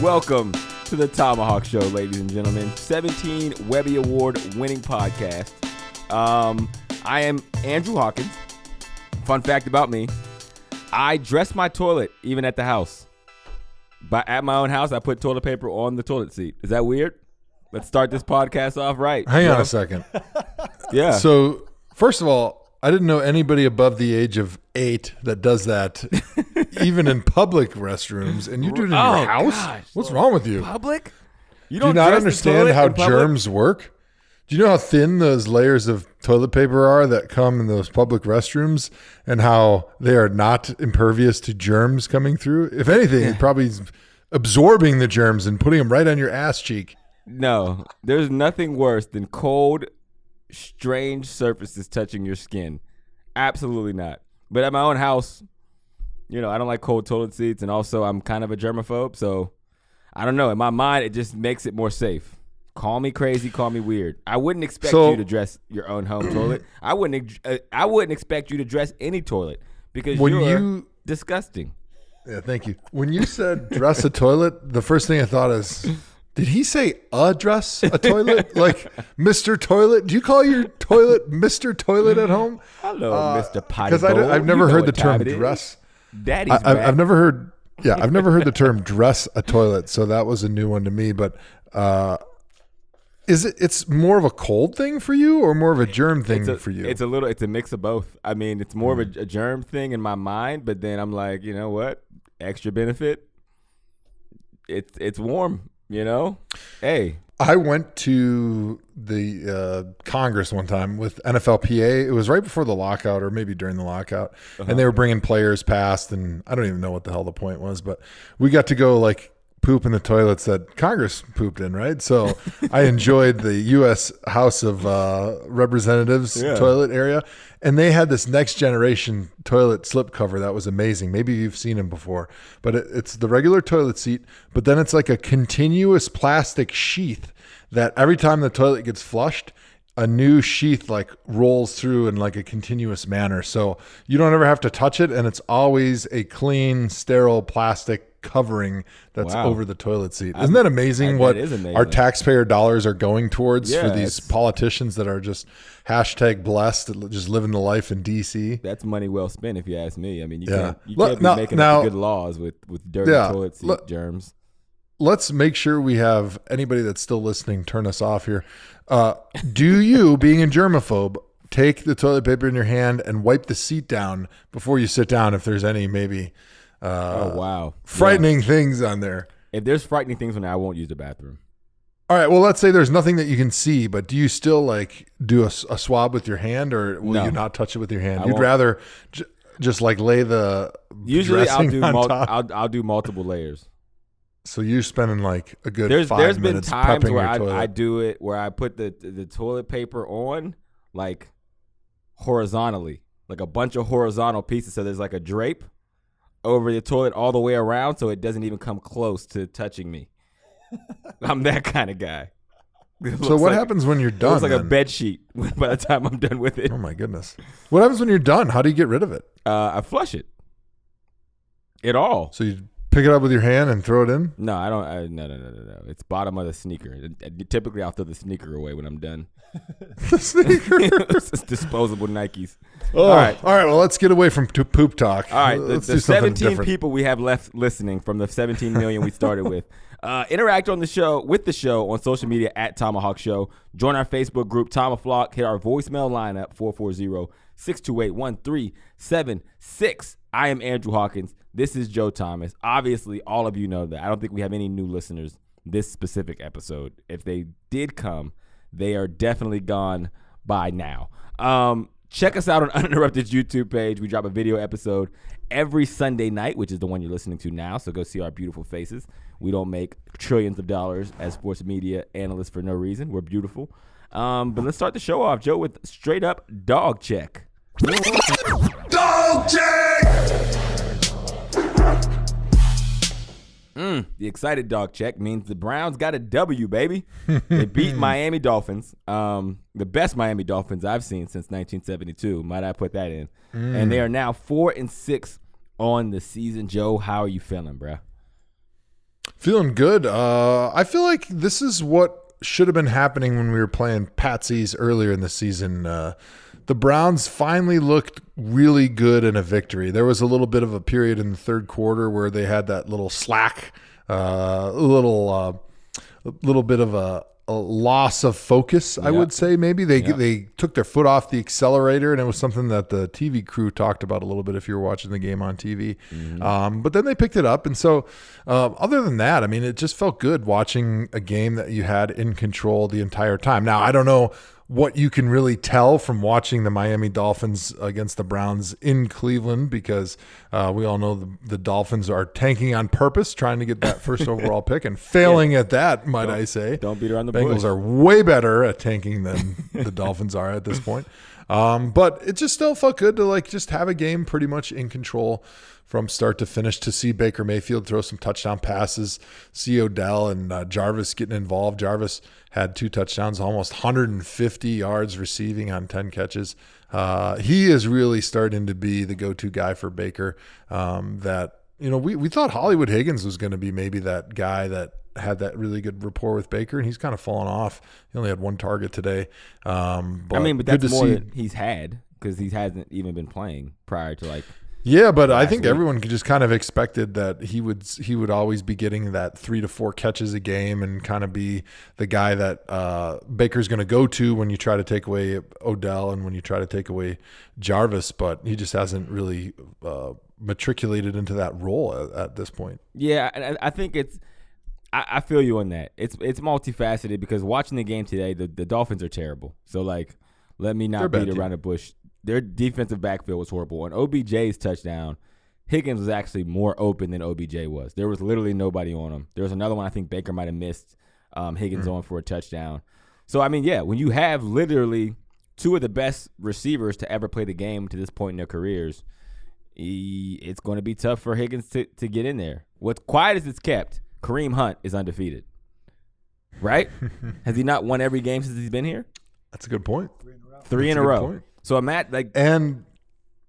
Welcome to the ThomaHawk Show, ladies and gentlemen. 17 Webby Award winning podcast. I am Andrew Hawkins. Fun fact about me, I dress my toilet even at the house. But at my own house, I put toilet paper on the toilet seat. Is that weird? Let's start this podcast off right. Hang on a second. Yeah. So, first of all, I didn't know anybody above the age of 8 that does that, even in public restrooms. And you do it in your house? Gosh. What's wrong with you? Public? You Do you not dress the understand toilet how in public? germs work? Do you know how thin those layers of toilet paper are that come in those public restrooms and how they are not impervious to germs coming through? If anything, it probably is absorbing the germs and putting them right on your ass cheek. No, there's nothing worse than cold, strange surfaces touching your skin. Absolutely not. But at my own house, you know, I don't like cold toilet seats, and also I'm kind of a germaphobe, so I don't know. In my mind, it just makes it more safe. Call me crazy, call me weird. I wouldn't expect you to dress your own home toilet. I wouldn't expect you to dress any toilet because you're disgusting. Yeah, thank you. When you said dress a toilet, the first thing I thought is, did he say dress a toilet? Like Mr. Toilet? Do you call your toilet Mr. Toilet at home? Hello, Mr. Potty Because I've never heard the term dress. Daddy's I've never heard. Yeah, I've never heard the term dress a toilet, so that was a new one to me. But it's more of a cold thing for you, or more of a germ thing for you? It's a mix of both. I mean, it's more of a germ thing in my mind, but then I'm like, you know what? Extra benefit. It's warm. You know, hey. I went to the Congress one time with NFLPA. It was right before the lockout, or maybe during the lockout, and they were bringing players past, and I don't even know what the hell the point was, but we got to go like poop in the toilets that Congress pooped in, right? So I enjoyed the U.S. House of Representatives toilet area, and they had this next generation toilet slip cover that was amazing. Maybe you've seen them before, but it's the regular toilet seat, but then it's like a continuous plastic sheath that every time the toilet gets flushed, a new sheath like rolls through in like a continuous manner. So you don't ever have to touch it, and it's always a clean, sterile plastic covering that's over the toilet seat. Isn't that amazing what our taxpayer dollars are going towards for these politicians that are just hashtag blessed, just living the life in DC? That's money well spent, if you ask me. I mean, you can't be making up good laws with dirty toilet seat germs. Let's make sure we have anybody that's still listening turn us off here. Do you, being a germaphobe, take the toilet paper in your hand and wipe the seat down before you sit down if there's any frightening things on there? If there's frightening things on there, I won't use the bathroom. All right, well, let's say there's nothing that you can see, but do you still like do a swab with your hand, or will you not touch it with your hand? You'd rather just like lay the usually dressing on top? I'll do multiple layers. So you're spending like a good 5 There's minutes been times prepping where your toilet. I do it where I put the toilet paper on like horizontally, like a bunch of horizontal pieces. So there's like a drape over the toilet all the way around, so it doesn't even come close to touching me. I'm that kind of guy. So what happens when you're done? It's like a bed sheet by the time I'm done with it. Oh my goodness! What happens when you're done? How do you get rid of it? I flush it. It all. So you pick it up with your hand and throw it in? No, I don't. No. It's bottom of the sneaker. Typically, I'll throw the sneaker away when I'm done. The sneaker? It's disposable Nikes. Oh, all right. Well, let's get away from poop talk. All right. Let's the do something 17 different. people we have left listening from the 17 million we started with. Interact on the show on social media at ThomaHawk Show. Join our Facebook group, ThomaFlock. Hit our voicemail lineup, 440-628-1376. I am Andrew Hawkins. This is Joe Thomas. Obviously, all of you know that. I don't think we have any new listeners this specific episode. If they did come, they are definitely gone by now. Check us out on Uninterrupted's YouTube page. We drop a video episode every Sunday night, which is the one you're listening to now. So go see our beautiful faces. We don't make trillions of dollars as sports media analysts for no reason. We're beautiful. But let's start the show off, Joe, with straight up Dawg Check. Dawg Check! The excited Dawg Check means the Browns got a W, baby. They beat Miami Dolphins, the best Miami Dolphins I've seen since 1972. Might I put that in? And they are now 4-6 on the season. Joe, how are you feeling, bro? Feeling good. I feel like this is what should have been happening when we were playing Patsies earlier in the season. The Browns finally looked really good in a victory. There was a little bit of a period in the third quarter where they had that little slack, a little bit of a loss of focus, I would say. Maybe they took their foot off the accelerator, and it was something that the TV crew talked about a little bit if you were watching the game on TV. But then they picked it up, and so other than that, I mean, it just felt good watching a game that you had in control the entire time. Now, I don't know what you can really tell from watching the Miami Dolphins against the Browns in Cleveland, because we all know the Dolphins are tanking on purpose, trying to get that first overall pick and failing at that, might I say. Don't beat around the Bengals bush. are way better at tanking than the Dolphins are at this point. But it just still felt good to like just have a game pretty much in control from start to finish, to see Baker Mayfield throw some touchdown passes, see Odell and Jarvis getting involved. Jarvis had 2 touchdowns, almost 150 yards receiving on 10 catches. He is really starting to be the go-to guy for Baker. We thought Hollywood Higgins was going to be maybe that guy that had that really good rapport with Baker, and he's kind of fallen off. He only had 1 target today. But that's more than he's had, because he hasn't even been playing prior to like. Yeah, but I think everyone just kind of expected that he would always be getting that 3 to 4 catches a game and kind of be the guy that Baker's going to go to when you try to take away Odell and when you try to take away Jarvis, but he just hasn't really matriculated into that role at this point. Yeah, I think I feel you on that. It's multifaceted, because watching the game today, the Dolphins are terrible. So like, let me not beat around the bush. Their defensive backfield was horrible. On OBJ's touchdown, Higgins was actually more open than OBJ was. There was literally nobody on him. There was another one I think Baker might have missed Higgins on for a touchdown. So, I mean, yeah, when you have literally 2 of the best receivers to ever play the game to this point in their careers, it's going to be tough for Higgins to get in there. What's quiet as it's kept, Kareem Hunt is undefeated. Right? Has he not won every game since he's been here? That's a good point. 3 in a row. So I'm at like, and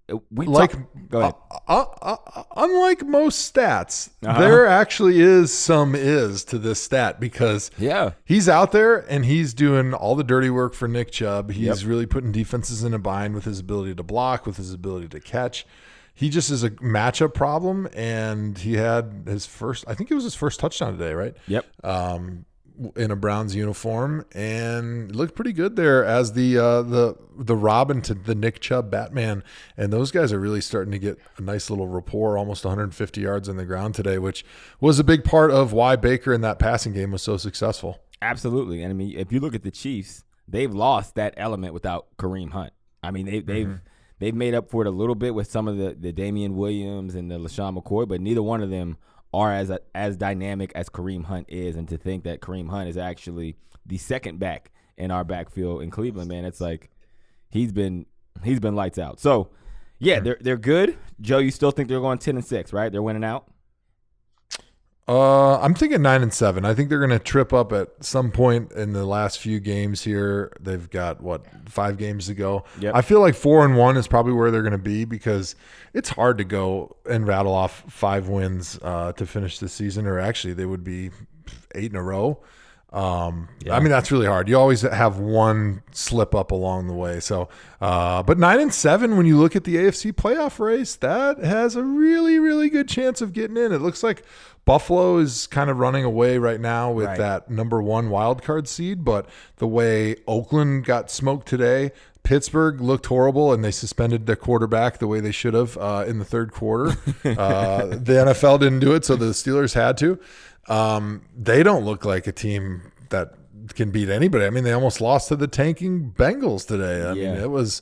go ahead. Unlike most stats, there actually is some to this stat, because he's out there and he's doing all the dirty work for Nick Chubb. He's really putting defenses in a bind with his ability to block, with his ability to catch. He just is a matchup problem, and he had his first touchdown today, right? Yep. In a Browns uniform, and it looked pretty good there as the Robin to the Nick Chubb Batman. And those guys are really starting to get a nice little rapport, almost 150 yards on the ground today, which was a big part of why Baker in that passing game was so successful. Absolutely. And I mean, if you look at the Chiefs, they've lost that element without Kareem Hunt. I mean, they've made up for it a little bit with some of the Damian Williams and the LaShawn McCoy, but neither one of them are as dynamic as Kareem Hunt is. And to think that Kareem Hunt is actually the second back in our backfield in Cleveland, man, it's like he's been lights out. So yeah, they're good. Joe, you still think they're going 10-6, right? They're winning out. I'm thinking 9-7. I think they're going to trip up at some point in the last few games here. They've got 5 games to go. Yep. I feel like 4-1 is probably where they're going to be, because it's hard to go and rattle off 5 wins to finish the season, or actually they would be 8 in a row. I mean, that's really hard. You always have one slip up along the way. So, but 9-7, when you look at the AFC playoff race, that has a really, really good chance of getting in. It looks like Buffalo is kind of running away right now with that number 1 wild card seed, but the way Oakland got smoked today, Pittsburgh looked horrible, and they suspended their quarterback the way they should have in the third quarter. The NFL didn't do it, so the Steelers had to. They don't look like a team that can beat anybody. I mean, they almost lost to the tanking Bengals today. I mean, it was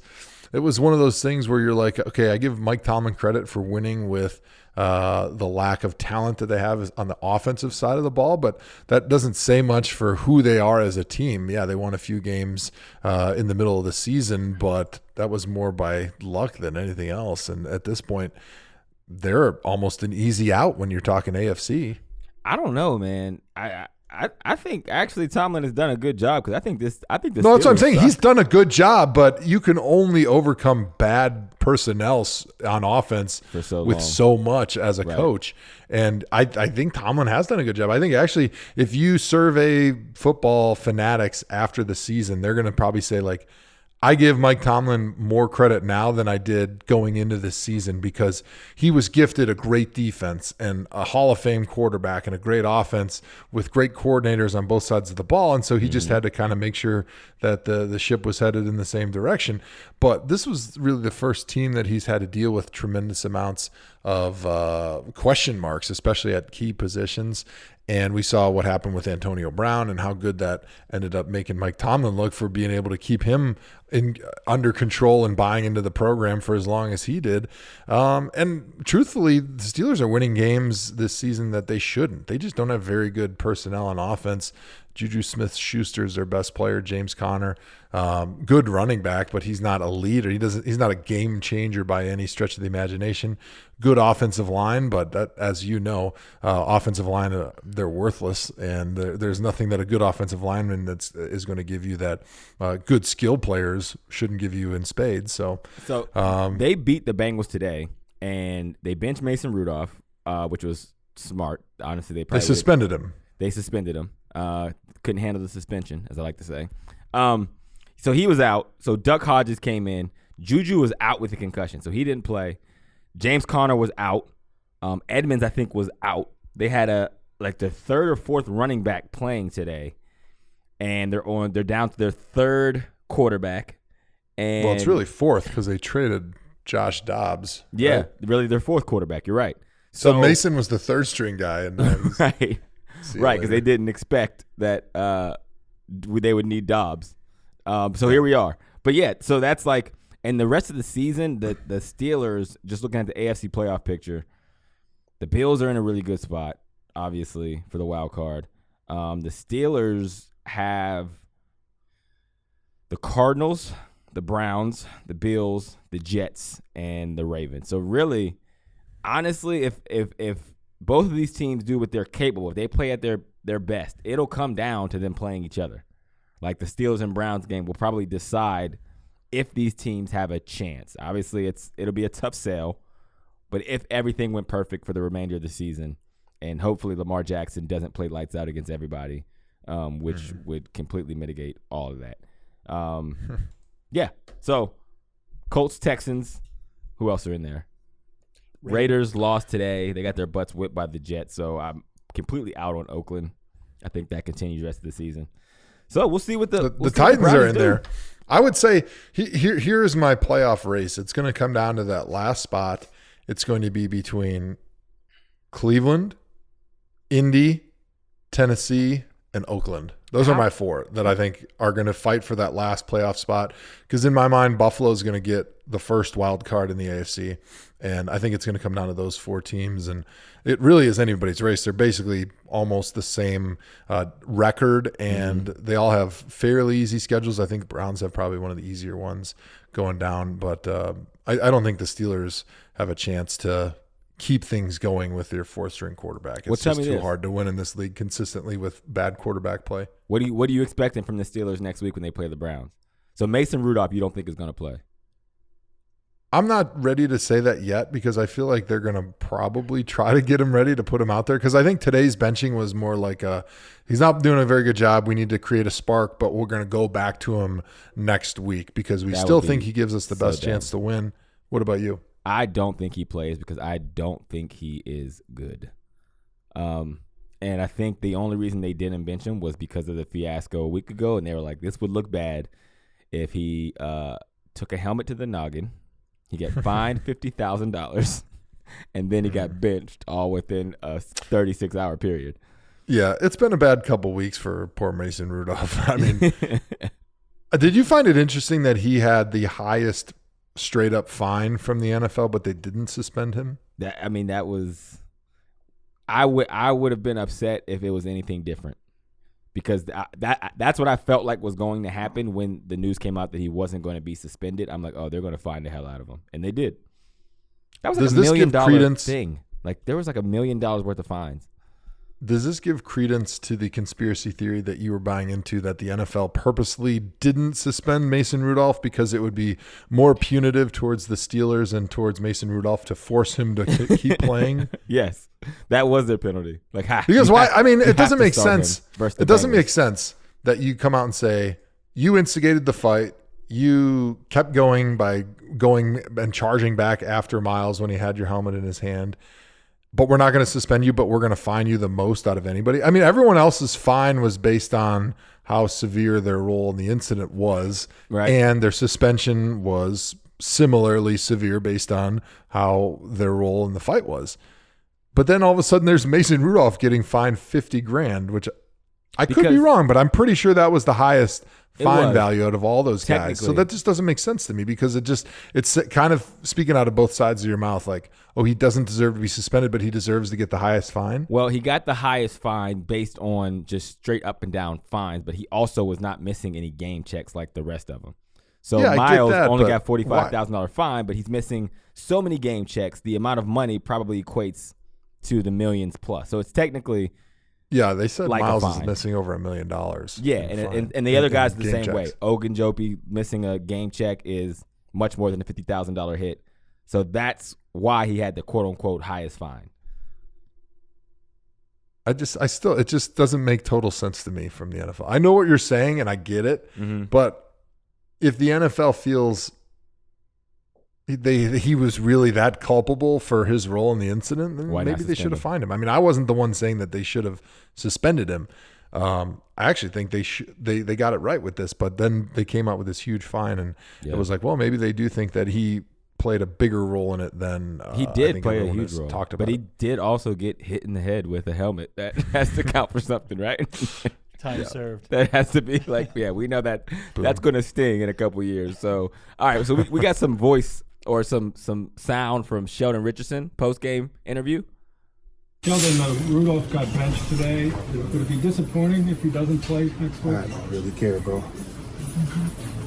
one of those things where you're like, okay, I give Mike Tomlin credit for winning with the lack of talent that they have on the offensive side of the ball, but that doesn't say much for who they are as a team. Yeah, they won a few games in the middle of the season, but that was more by luck than anything else. And at this point, they're almost an easy out when you're talking AFC. I don't know, man. I think actually Tomlin has done a good job because I think this. No, that's what I'm saying. suck. He's done a good job, but you can only overcome bad personnel on offense For so with long. so much as a Right. coach. And I think Tomlin has done a good job. I think actually, if you survey football fanatics after the season, they're going to probably say like, I give Mike Tomlin more credit now than I did going into this season because he was gifted a great defense and a Hall of Fame quarterback and a great offense with great coordinators on both sides of the ball. And so he just had to kind of make sure that the ship was headed in the same direction. But this was really the first team that he's had to deal with tremendous amounts of question marks, especially at key positions. And we saw what happened with Antonio Brown and how good that ended up making Mike Tomlin look for being able to keep him under control and buying into the program for as long as he did. And truthfully, the Steelers are winning games this season that they shouldn't. They just don't have very good personnel on offense. Juju Smith-Schuster is their best player. James Conner, good running back, but he's not a leader. He's not a game changer by any stretch of the imagination. Good offensive line, but that, as you know, offensive line, they're worthless, and there's nothing that a good offensive lineman is going to give you that good skill players shouldn't give you in spades. So they beat the Bengals today, and they benched Mason Rudolph, which was smart. Honestly, they suspended him. They suspended him. Couldn't handle the suspension, as I like to say. So he was out. So Duck Hodges came in. Juju was out with a concussion, so he didn't play. James Conner was out. Edmonds, I think, was out. They had the third or fourth running back playing today, and they're down to their third quarterback. And Well, it's really fourth because they traded Josh Dobbs. yeah, right? really their fourth quarterback. You're right. So Mason was the third string guy, and right, because they didn't expect that they would need Dobbs. So here we are. But yeah, so that's like, and the rest of the season, the Steelers, just looking at the AFC playoff picture, the Bills are in a really good spot, obviously, for the wild card. The Steelers have the Cardinals, the Browns, the Bills, the Jets, and the Ravens. So really, honestly, if both of these teams do what they're capable, if they play at their best, it'll come down to them playing each other. Like the Steelers and Browns game will probably decide if these teams have a chance. Obviously, it'll be a tough sell, but if everything went perfect for the remainder of the season, and hopefully Lamar Jackson doesn't play lights out against everybody, which would completely mitigate all of that. Yeah. So Colts, Texans, who else are in there? Raiders lost today. They got their butts whipped by the Jets, so I'm completely out on Oakland. I think that continues the rest of the season. So we'll see what the Titans are in there. I would say here's my playoff race. It's going to come down to that last spot. It's going to be between Cleveland, Indy, Tennessee, and Oakland. Those are my four that I think are going to fight for that last playoff spot. Because in my mind, Buffalo is going to get the first wild card in the AFC. And I think it's going to come down to those four teams. And it really is anybody's race. They're basically almost the same record, and they all have fairly easy schedules. I think the Browns have probably one of the easier ones going down. But I don't think the Steelers have a chance to keep things going with their fourth-string quarterback. It's just too hard to win in this league consistently with bad quarterback play. What are you expecting from the Steelers next week when they play the Browns? So Mason Rudolph, you don't think is going to play? I'm not ready to say that yet because I feel like they're going to probably try to get him ready to put him out there because I think today's benching was more like he's not doing a very good job. We need to create a spark, but we're going to go back to him next week because we still think he gives us the best chance to win. What about you? I don't think he plays because I don't think he is good. And I think the only reason they didn't bench him was because of the fiasco a week ago, and they were like, this would look bad if he took a helmet to the noggin. He got fined $50,000, and then he got benched all within a 36-hour period. Yeah, it's been a bad couple weeks for poor Mason Rudolph. I mean, did you find it interesting that he had the highest straight-up fine from the NFL, but they didn't suspend him? That was – I would have been upset if it was anything different. Because that's what I felt like was going to happen when the news came out that he wasn't going to be suspended. I'm like, oh, they're going to fine the hell out of him. And they did. That was like $1 million thing. Like, there was like $1 million worth of fines. does this give credence to the conspiracy theory that you were buying into, that the NFL purposely didn't suspend Mason Rudolph because it would be more punitive towards the Steelers and towards Mason Rudolph to force him to keep playing? Yes, that was their penalty. Because why? I mean, it doesn't make sense. It doesn't make sense that you come out and say you instigated the fight. You kept going by going and charging back after Myles when he had your helmet in his hand. But we're not going to suspend you, but we're going to fine you the most out of anybody. I mean, everyone else's fine was based on how severe their role in the incident was. Right. And their suspension was similarly severe based on how their role in the fight was. But then all of a sudden there's Mason Rudolph getting fined $50,000, which I could be wrong, but I'm pretty sure that was the highest fine value out of all those guys. So that just doesn't make sense to me, because it's kind of speaking out of both sides of your mouth, like, oh, he doesn't deserve to be suspended, but he deserves to get the highest fine. Well, he got the highest fine based on just straight up and down fines, but he also was not missing any game checks like the rest of them. So yeah, Myles only got $45,000 fine, but he's missing so many game checks. The amount of money probably equates to the millions plus. So it's technically... Yeah, they said like Myles is missing over $1 million. Yeah, and the other guys the same way. Ogunjobi missing a game check is much more than a $50,000 hit. So that's why he had the quote-unquote highest fine. It just doesn't make total sense to me from the NFL. I know what you're saying, and I get it, but if the NFL feels he was really that culpable for his role in the incident, then maybe they should have fined him. I mean, I wasn't the one saying that they should have suspended him. I actually think they got it right with this, but then they came out with this huge fine, and it was like, well, maybe they do think that he played a bigger role in it than he did play a huge role. But he did also get hit in the head with a helmet. That has to count for something, right? Time served. That has to be like, yeah, we know that that's going to sting in a couple of years. So, all right, so we got some voice or some sound from Sheldon Richardson post-game interview. Sheldon, Rudolph got benched today. Would it be disappointing if he doesn't play next week? I don't really care, bro.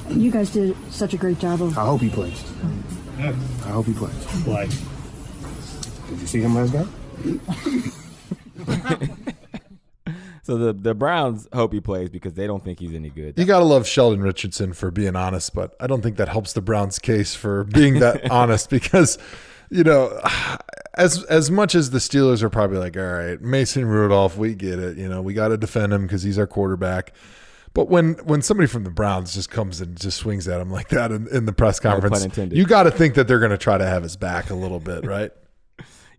You guys did such a great job of... I hope he plays. Yeah. I hope he plays. Why? Did you see him last night? So the Browns hope he plays because they don't think he's any good. You got to love Sheldon Richardson for being honest, but I don't think that helps the Browns' case for being that honest, because, you know, as much as the Steelers are probably like, all right, Mason Rudolph, we get it. You know, we got to defend him because he's our quarterback. But when somebody from the Browns just comes and just swings at him like that in the press conference, you got to think that they're going to try to have his back a little bit, right?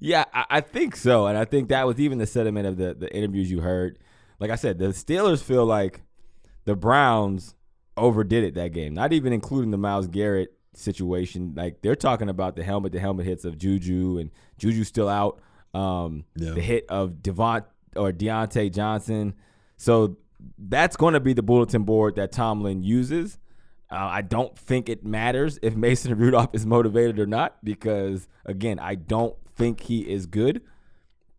Yeah, I think so. And I think that was even the sentiment of the interviews you heard. Like I said, the Steelers feel like the Browns overdid it that game, not even including the Myles Garrett situation. Like, they're talking about the helmet hits of Juju, and Juju's still out. The hit of Deontay Johnson. So that's going to be the bulletin board that Tomlin uses. I don't think it matters if Mason Rudolph is motivated or not, because, again, I don't think he is good.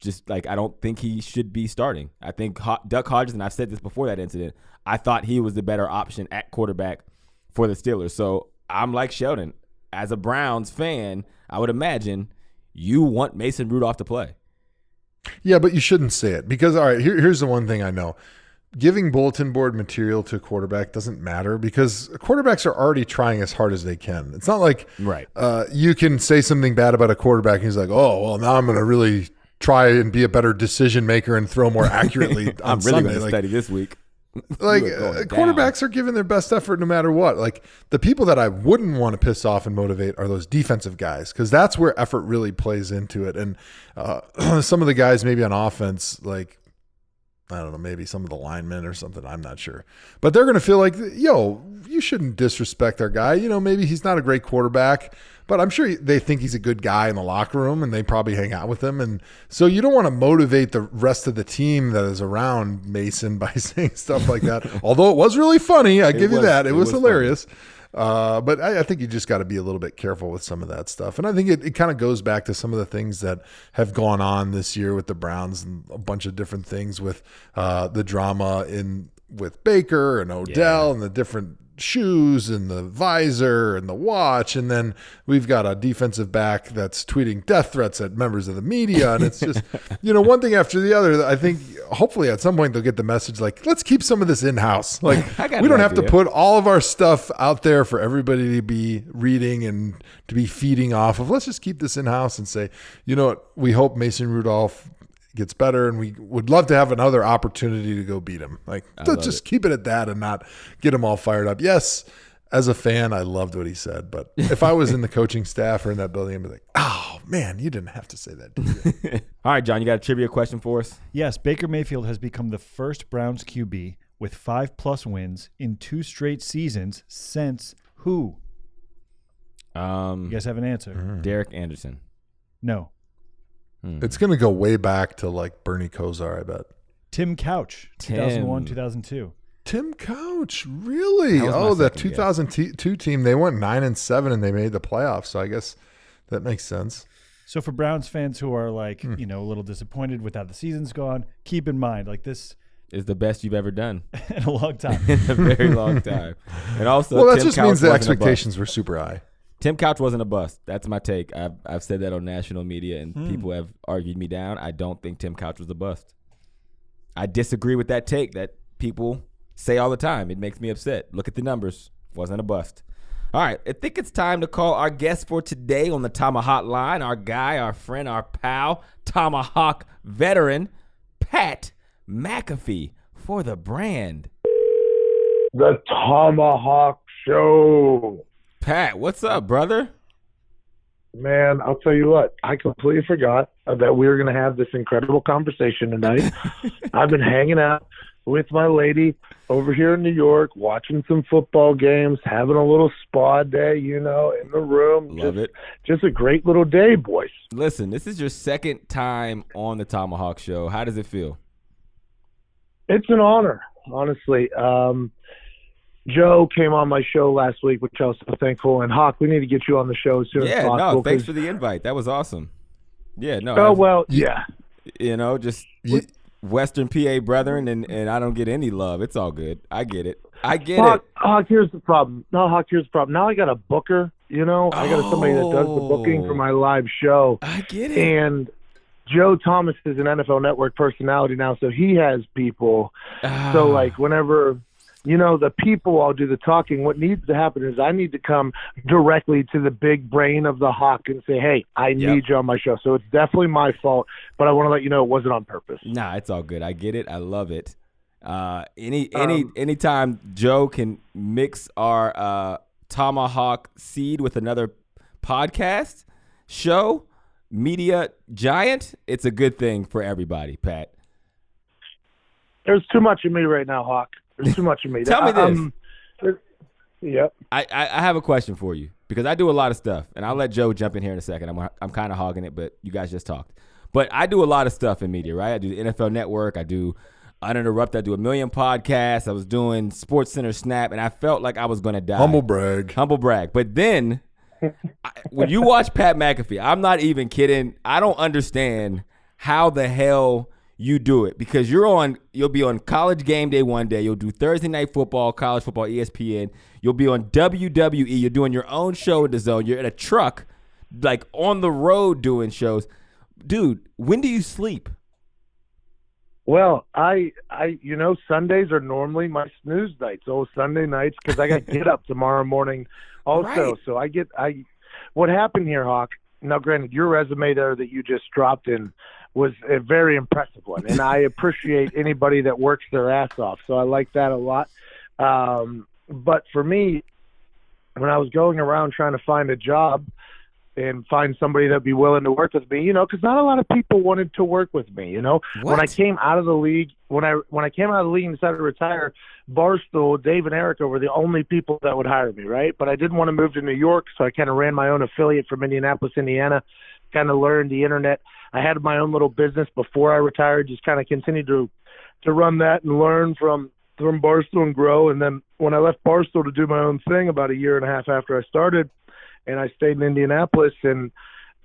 Just like, I don't think he should be starting. I think Duck Hodges, and I've said this before that incident, I thought he was the better option at quarterback for the Steelers. So I'm like Sheldon. As a Browns fan, I would imagine you want Mason Rudolph to play. Yeah, but you shouldn't say it, because, all right, here's the one thing I know. Giving bulletin board material to a quarterback doesn't matter, because quarterbacks are already trying as hard as they can. It's not like you can say something bad about a quarterback and he's like, oh, well, now I'm going to really try and be a better decision maker and throw more accurately on I'm really Sunday. going to study this week. Like, quarterbacks are giving their best effort no matter what. Like, the people that I wouldn't want to piss off and motivate are those defensive guys, because that's where effort really plays into it. And some of the guys maybe on offense, like, I don't know, maybe some of the linemen or something, I'm not sure. But they're going to feel like, yo, you shouldn't disrespect our guy. You know, maybe he's not a great quarterback, but I'm sure they think he's a good guy in the locker room, and they probably hang out with him. And so you don't want to motivate the rest of the team that is around Mason by saying stuff like that. Although it was really funny. I give you that. It was hilarious. But I think you just got to be a little bit careful with some of that stuff. And I think it kind of goes back to some of the things that have gone on this year with the Browns, and a bunch of different things with the drama with Baker and Odell and the different shoes and the visor and the watch, and then we've got a defensive back that's tweeting death threats at members of the media, and it's just one thing after the other. I think hopefully at some point they'll get the message like, let's keep some of this in-house. Like we don't have to put all of our stuff out there for everybody to be reading and to be feeding off of. Let's just keep this in-house and say, you know what, we hope Mason Rudolph gets better, and we would love to have another opportunity to go beat him. Like, let's just keep it at that and not get him all fired up. Yes, as a fan, I loved what he said, but if I was in the coaching staff or in that building, I'd be like, oh man, you didn't have to say that, did you? All right, John, you got a trivia question for us? Yes, Baker Mayfield has become the first Browns QB with 5+ wins in 2 straight seasons since who? You guys have an answer? Derek Anderson. No. It's going to go way back to like Bernie Kosar, I bet. Tim Couch, 2001, 2002. Tim Couch, really? That was my Oh, that second 2002 team, they went 9-7 and they made the playoffs. So I guess that makes sense. So for Browns fans who are like, a little disappointed with how the season's gone, keep in mind, like this is the best you've ever done in a long time. in a very long time. And also, Well, that Tim just Couch means the wasn't a bust. expectations were super high. Tim Couch wasn't a bust. That's my take. I've said that on national media, and people have argued me down. I don't think Tim Couch was a bust. I disagree with that take that people say all the time. It makes me upset. Look at the numbers. Wasn't a bust. All right. I think it's time to call our guest for today on the ThomaHawk line, our guy, our friend, our pal, ThomaHawk veteran, Pat McAfee for the brand. The ThomaHawk Show. Pat, what's up, brother? Man, I'll tell you what, I completely forgot that we were going to have this incredible conversation tonight. I've been hanging out with my lady over here in New York, watching some football games, having a little spa day, in the room. Love it. Just a great little day, boys. Listen, this is your second time on the ThomaHawk Show. How does it feel? It's an honor, honestly. Joe came on my show last week, which I was so thankful. And Hawk, we need to get you on the show as soon as possible. Yeah, no, thanks for the invite. That was awesome. Yeah, no. Oh, well, yeah. Just Western PA brethren, and I don't get any love. It's all good. I get it. Hawk, here's the problem. Now I got a booker, I got somebody that does the booking for my live show. I get it. And Joe Thomas is an NFL Network personality now, so he has people. So, like, whenever – the people all do the talking. What needs to happen is I need to come directly to the big brain of the Hawk and say, hey, I need you on my show. So it's definitely my fault, but I want to let you know it wasn't on purpose. Nah, it's all good. I get it. I love it. Anytime Joe can mix our ThomaHawk seed with another podcast show, media giant, it's a good thing for everybody, Pat. There's too much of me right now, Hawk. There's too much of me. Tell me this. Yep. I have a question for you because I do a lot of stuff, and I'll let Joe jump in here in a second. I'm kind of hogging it, but you guys just talked. But I do a lot of stuff in media, right? I do the NFL Network. I do Uninterrupted. I do a million podcasts. I was doing SportsCenter Snap, and I felt like I was going to die. Humble brag. But then when you watch Pat McAfee, I'm not even kidding. I don't understand how the hell you do it because you'll be on College Game Day one day. You'll do Thursday Night Football, College Football, ESPN. You'll be on WWE. You're doing your own show in the zone. You're in a truck, like on the road doing shows. Dude, when do you sleep? Well, I Sundays are normally my snooze nights. Oh, Sunday nights because I got to get up tomorrow morning also. Right. So what happened here, Hawk? Now, granted, your resume there that you just dropped in was a very impressive one, and I appreciate anybody that works their ass off. So I like that a lot. But for me, when I was going around trying to find a job and find somebody that'd be willing to work with me, because not a lot of people wanted to work with me. When I came out of the league, when I came out of the league and decided to retire, Barstool, Dave and Erica were the only people that would hire me, right? But I didn't want to move to New York, so I kind of ran my own affiliate from Indianapolis, Indiana, kind of learned the internet. I had my own little business before I retired, just kind of continued to run that and learn from Barstool and grow. And then when I left Barstool to do my own thing about a year and a half after I started, and I stayed in Indianapolis, and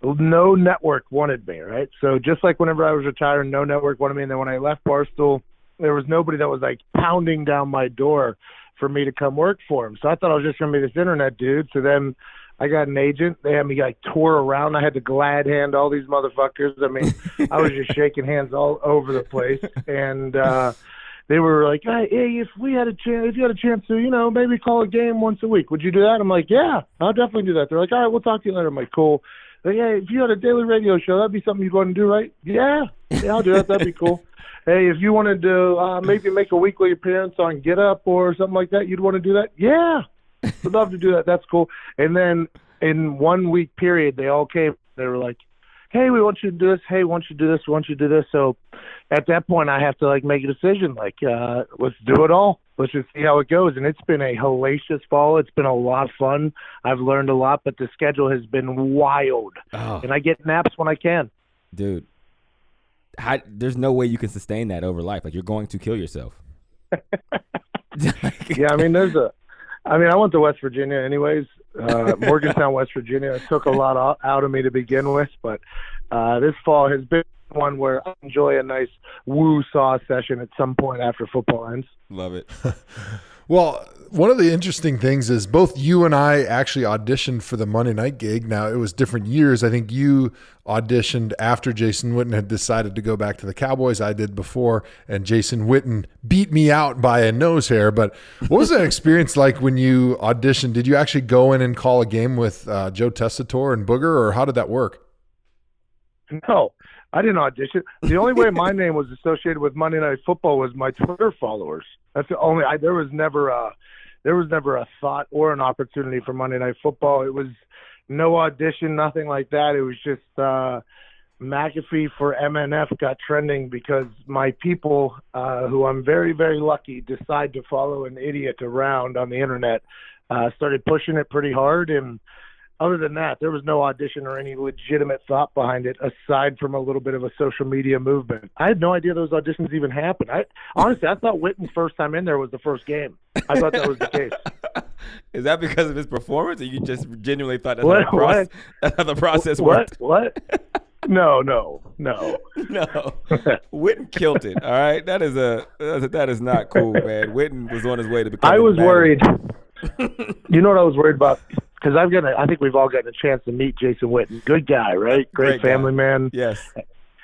no network wanted me, right? So just like whenever I was retiring, no network wanted me. And then when I left Barstool, there was nobody that was like pounding down my door for me to come work for him. So I thought I was just going to be this internet dude. So then I got an agent. They had me like tour around. I had to glad hand all these motherfuckers. I mean, I was just shaking hands all over the place. And they were like, hey, if you had a chance to, you know, maybe call a game once a week, would you do that? I'm like, yeah, I'll definitely do that. They're like, all right, we'll talk to you later. I'm like, cool. Like, hey, if you had a daily radio show, that'd be something you'd want to do, right? Yeah, I'll do that. That'd be cool. Hey, if you wanted to maybe make a weekly appearance on Get Up or something like that, you'd want to do that? Yeah, I'd love to do that. That's cool. And then in 1 week period, they all came. They were like, hey, we want you to do this. Hey, we want you to do this. We want you to do this. So at that point, I have to like make a decision. Like, let's do it all. Let's just see how it goes. And it's been a hellacious fall. It's been a lot of fun. I've learned a lot, but the schedule has been wild. Oh. And I get naps when I can. Dude, there's no way you can sustain that over life. Like, you're going to kill yourself. Yeah, I mean, I went to West Virginia anyways, Morgantown, West Virginia. It took a lot out of me to begin with, but this fall has been one where I enjoy a nice woo-saw session at some point after football ends. Love it. Well, one of the interesting things is both you and I actually auditioned for the Monday night gig. Now, it was different years. I think you auditioned after Jason Witten had decided to go back to the Cowboys. I did before, and Jason Witten beat me out by a nose hair. But what was that experience like when you auditioned? Did you actually go in and call a game with Joe Tessitore and Booger, or how did that work? No, I didn't audition. The only way my name was associated with Monday Night Football was my Twitter followers. That's the only. There was never a thought or an opportunity for Monday Night Football. It was no audition, nothing like that. It was just McAfee for MNF got trending because my people, who I'm very, very lucky, decide to follow an idiot around on the internet, started pushing it pretty hard. And other than that, there was no audition or any legitimate thought behind it, aside from a little bit of a social media movement. I had no idea those auditions even happened. Honestly, I thought Witten's first time in there was the first game. I thought that was the case. Is that because of his performance, or you just genuinely thought that's how the process worked? What? No. Witten killed it. All right, that is not cool, man. Witten was on his way to becoming. I was worried. You know what I was worried about? Because I think we've all gotten a chance to meet Jason Witten. Good guy, right? Great family man. Yes.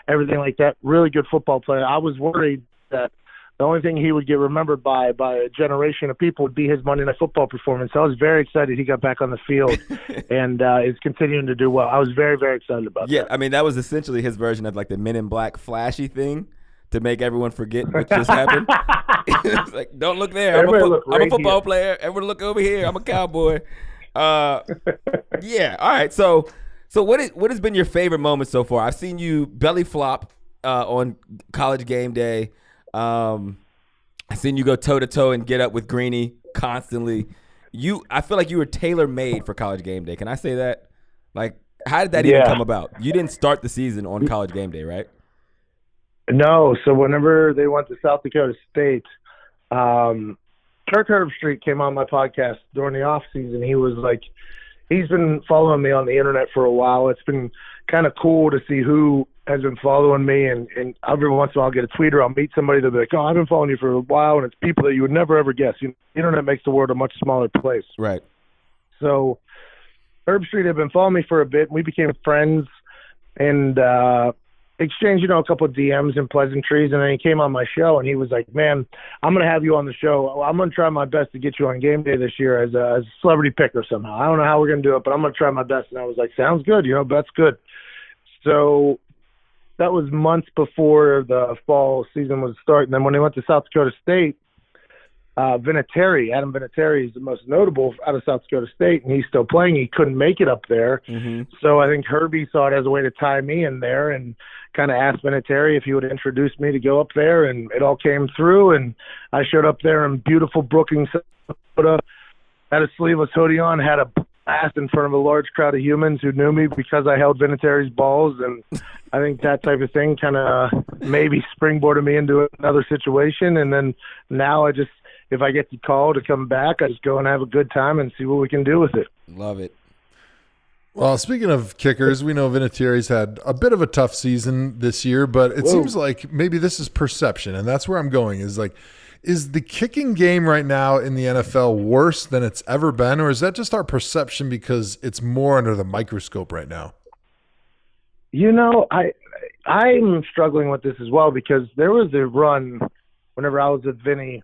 Everything like that. Really good football player. I was worried that the only thing he would get remembered by a generation of people would be his Monday Night Football performance. So I was very excited he got back on the field and is continuing to do well. I was very, very excited about that. Yeah, I mean, that was essentially his version of like the Men in Black flashy thing to make everyone forget what just happened. It's like, don't look there. I'm a football player. Everyone look over here. I'm a cowboy. Yeah. All right. So what has been your favorite moment so far? I've seen you belly flop on College Game Day. I've seen you go toe to toe and get up with Greeny constantly. I feel like you were tailor made for College Game Day. Can I say that? Like, how did that even come about? You didn't start the season on College Game Day, right? No. So whenever they went to South Dakota State, Kirk Herbstreit came on my podcast during the off season. He was like, he's been following me on the internet for a while. It's been kind of cool to see who has been following me, and every once in a while I'll get a tweet or I'll meet somebody that'll be like, oh, I've been following you for a while, and it's people that you would never ever guess. The internet makes the world a much smaller place. Right. So Herbstreit had been following me for a bit, and we became friends and exchanged, a couple of DMs and pleasantries, and then he came on my show, and he was like, man, I'm going to have you on the show. I'm going to try my best to get you on game day this year as a celebrity picker somehow. I don't know how we're going to do it, but I'm going to try my best. And I was like, sounds good, that's good. So that was months before the fall season was starting. Then when he went to South Dakota State, Adam Vinatieri is the most notable out of South Dakota State, and he's still playing. He couldn't make it up there. Mm-hmm. So I think Herbie saw it as a way to tie me in there and kind of asked Vinatieri if he would introduce me to go up there, and it all came through, and I showed up there in beautiful Brookings, South Dakota, had a sleeveless hoodie on, had a blast in front of a large crowd of humans who knew me because I held Vinatieri's balls, and I think that type of thing kind of maybe springboarded me into another situation, and then now if I get the call to come back, I just go and have a good time and see what we can do with it. Love it. Well, speaking of kickers, we know Vinatieri's had a bit of a tough season this year, but it seems like maybe this is perception, and that's where I'm going is like Is the kicking game right now in the NFL worse than it's ever been, or is that just our perception because it's more under the microscope right now? I'm struggling with this as well because there was a run whenever I was with Vinny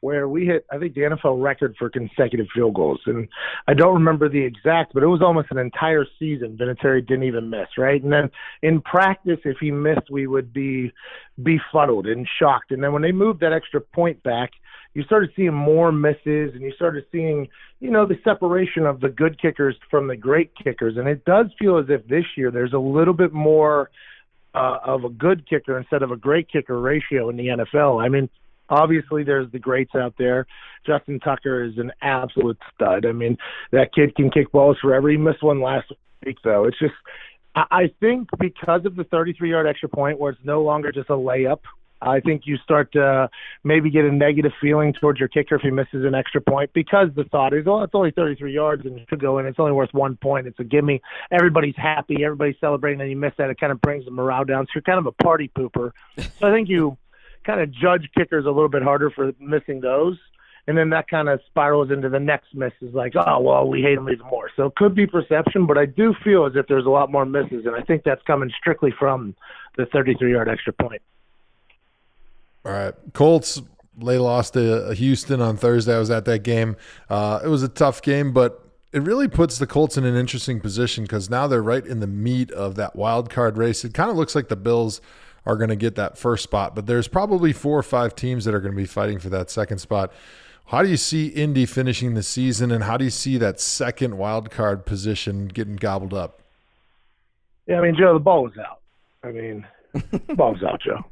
where we hit, I think, the NFL record for consecutive field goals. And I don't remember the exact, but it was almost an entire season. Vinatieri didn't even miss, right? And then in practice, if he missed, we would be befuddled and shocked. And then when they moved that extra point back, you started seeing more misses and you started seeing, the separation of the good kickers from the great kickers. And it does feel as if this year there's a little bit more of a good kicker instead of a great kicker ratio in the NFL. I mean, obviously there's the greats out there. Justin Tucker is an absolute stud. I mean, that kid can kick balls forever. He missed one last week, though. It's just, I think because of the 33-yard extra point where it's no longer just a layup, I think you start to maybe get a negative feeling towards your kicker if he misses an extra point because the thought is, it's only 33 yards and it should go in. It's only worth 1 point. It's a gimme. Everybody's happy. Everybody's celebrating, and you miss that. It kind of brings the morale down. So you're kind of a party pooper. So I think you kind of judge kickers a little bit harder for missing those. And then that kind of spirals into the next miss is like, we hate them even more. So it could be perception, but I do feel as if there's a lot more misses, and I think that's coming strictly from the 33-yard extra point. All right. Colts, they lost to Houston on Thursday. I was at that game. It was a tough game, but it really puts the Colts in an interesting position because now they're right in the meat of that wild card race. It kind of looks like the Bills are going to get that first spot, but there's probably 4 or 5 teams that are going to be fighting for that second spot. How do you see Indy finishing the season, and how do you see that second wild card position getting gobbled up? Yeah, I mean, Joe, the ball was out. I mean, the ball was out, Joe.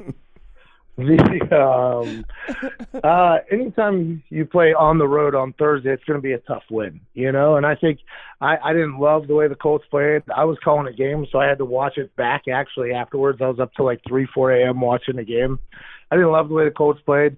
Anytime you play on the road on Thursday, it's going to be a tough win, and I think I didn't love the way the Colts played. I was calling a game, so I had to watch it back actually afterwards. I was up till like 3-4 a.m. watching the game. I didn't love the way the Colts played.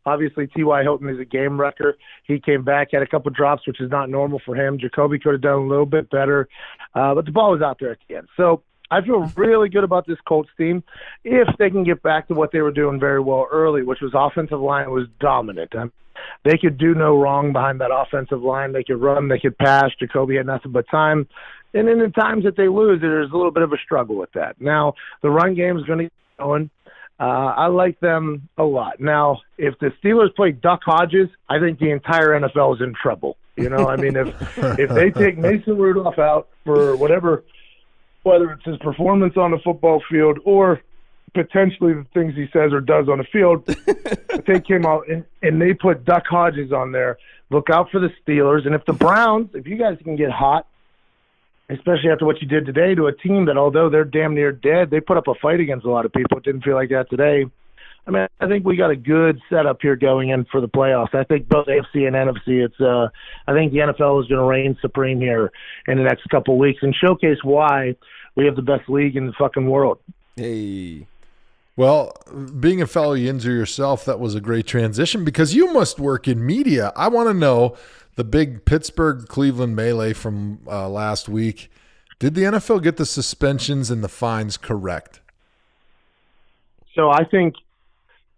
Obviously, T.Y. Hilton is a game wrecker. He came back, had a couple drops, which is not normal for him. Jacoby could have done a little bit better, but the ball was out there at the end. So I feel really good about this Colts team if they can get back to what they were doing very well early, which was offensive line was dominant. They could do no wrong behind that offensive line. They could run, they could pass. Jacoby had nothing but time. And in the times that they lose, there's a little bit of a struggle with that. Now, the run game is going to get going. I like them a lot. Now, if the Steelers play Duck Hodges, I think the entire NFL is in trouble. I mean, if they take Mason Rudolph out for whatever – whether it's his performance on the football field or potentially the things he says or does on the field, if they came out and they put Duck Hodges on there, look out for the Steelers. And if the Browns, if you guys can get hot, especially after what you did today to a team that although they're damn near dead, they put up a fight against a lot of people. It didn't feel like that today. I mean, I think we got a good setup here going in for the playoffs. I think both AFC and NFC, I think the NFL is going to reign supreme here in the next couple of weeks and showcase why we have the best league in the fucking world. Hey. Well, being a fellow Yinzer yourself, that was a great transition because you must work in media. I want to know the big Pittsburgh-Cleveland melee from last week. Did the NFL get the suspensions and the fines correct? So I think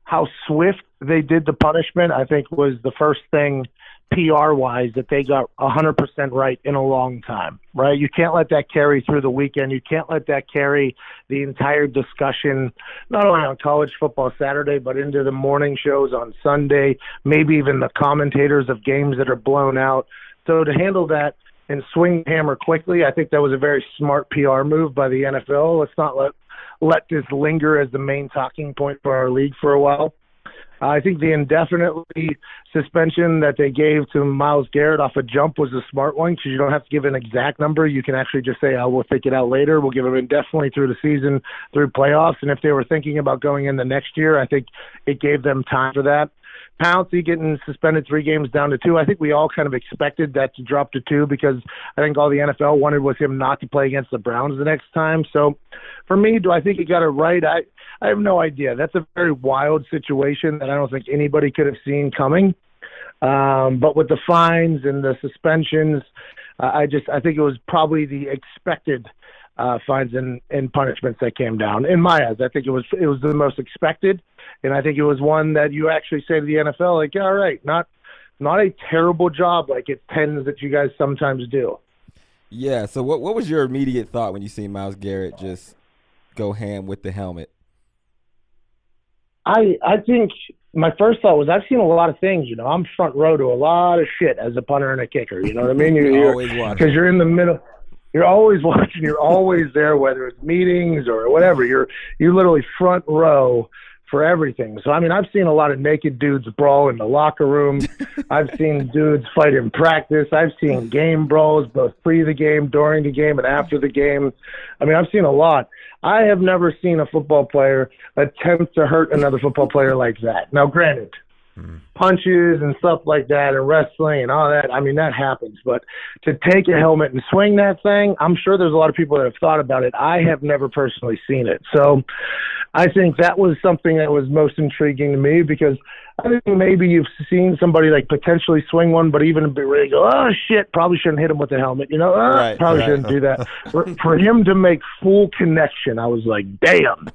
how swift they did the punishment, I think, was the first thing PR-wise that they got 100% right in a long time, right? You can't let that carry through the weekend. You can't let that carry the entire discussion, not only on college football Saturday, but into the morning shows on Sunday, maybe even the commentators of games that are blown out. So to handle that and swing the hammer quickly, I think that was a very smart PR move by the NFL. Let's not let this linger as the main talking point for our league for a while. I think the indefinitely suspension that they gave to MYLES GARRETT off a jump was a smart one because you don't have to give an exact number. You can actually just say, we'll think it out later. We'll give them indefinitely through the season, through playoffs. And if they were thinking about going in the next year, I think it gave them time for that. Pouncey getting suspended 3 games down to 2. I think we all kind of expected that to drop to 2 because I think all the NFL wanted was him not to play against the Browns the next time. So for me, do I think he got it right? I have no idea. That's a very wild situation that I don't think anybody could have seen coming. But with the fines and the suspensions, I think it was probably the expected fines and punishments that came down. In my eyes, I think it was the most expected, and I think it was one that you actually say to the NFL, like, all right, not a terrible job like it tends that you guys sometimes do. Yeah. So what was your immediate thought when you see Myles Garrett just go ham with the helmet? I think my first thought was, I've seen a lot of things. I'm front row to a lot of shit as a punter and a kicker. You know what I mean? You're always watching. Because you're in the middle. You're always watching. You're always there, whether it's meetings or whatever. You're literally front row for everything. So, I mean, I've seen a lot of naked dudes brawl in the locker room. I've seen dudes fight in practice. I've seen game brawls, both pre the game, during the game, and after the game. I mean, I've seen a lot. I have never seen a football player attempt to hurt another football player like that. Now, granted, punches and stuff like that and wrestling and all that, I mean, that happens. But to take a helmet and swing that thing, I'm sure there's a lot of people that have thought about it. I have never personally seen it. So I think that was something that was most intriguing to me, because I think maybe you've seen somebody like potentially swing one, but even be ready to go, oh shit, probably shouldn't hit him with the helmet, probably shouldn't do that. For him to make full connection, I was like, damn,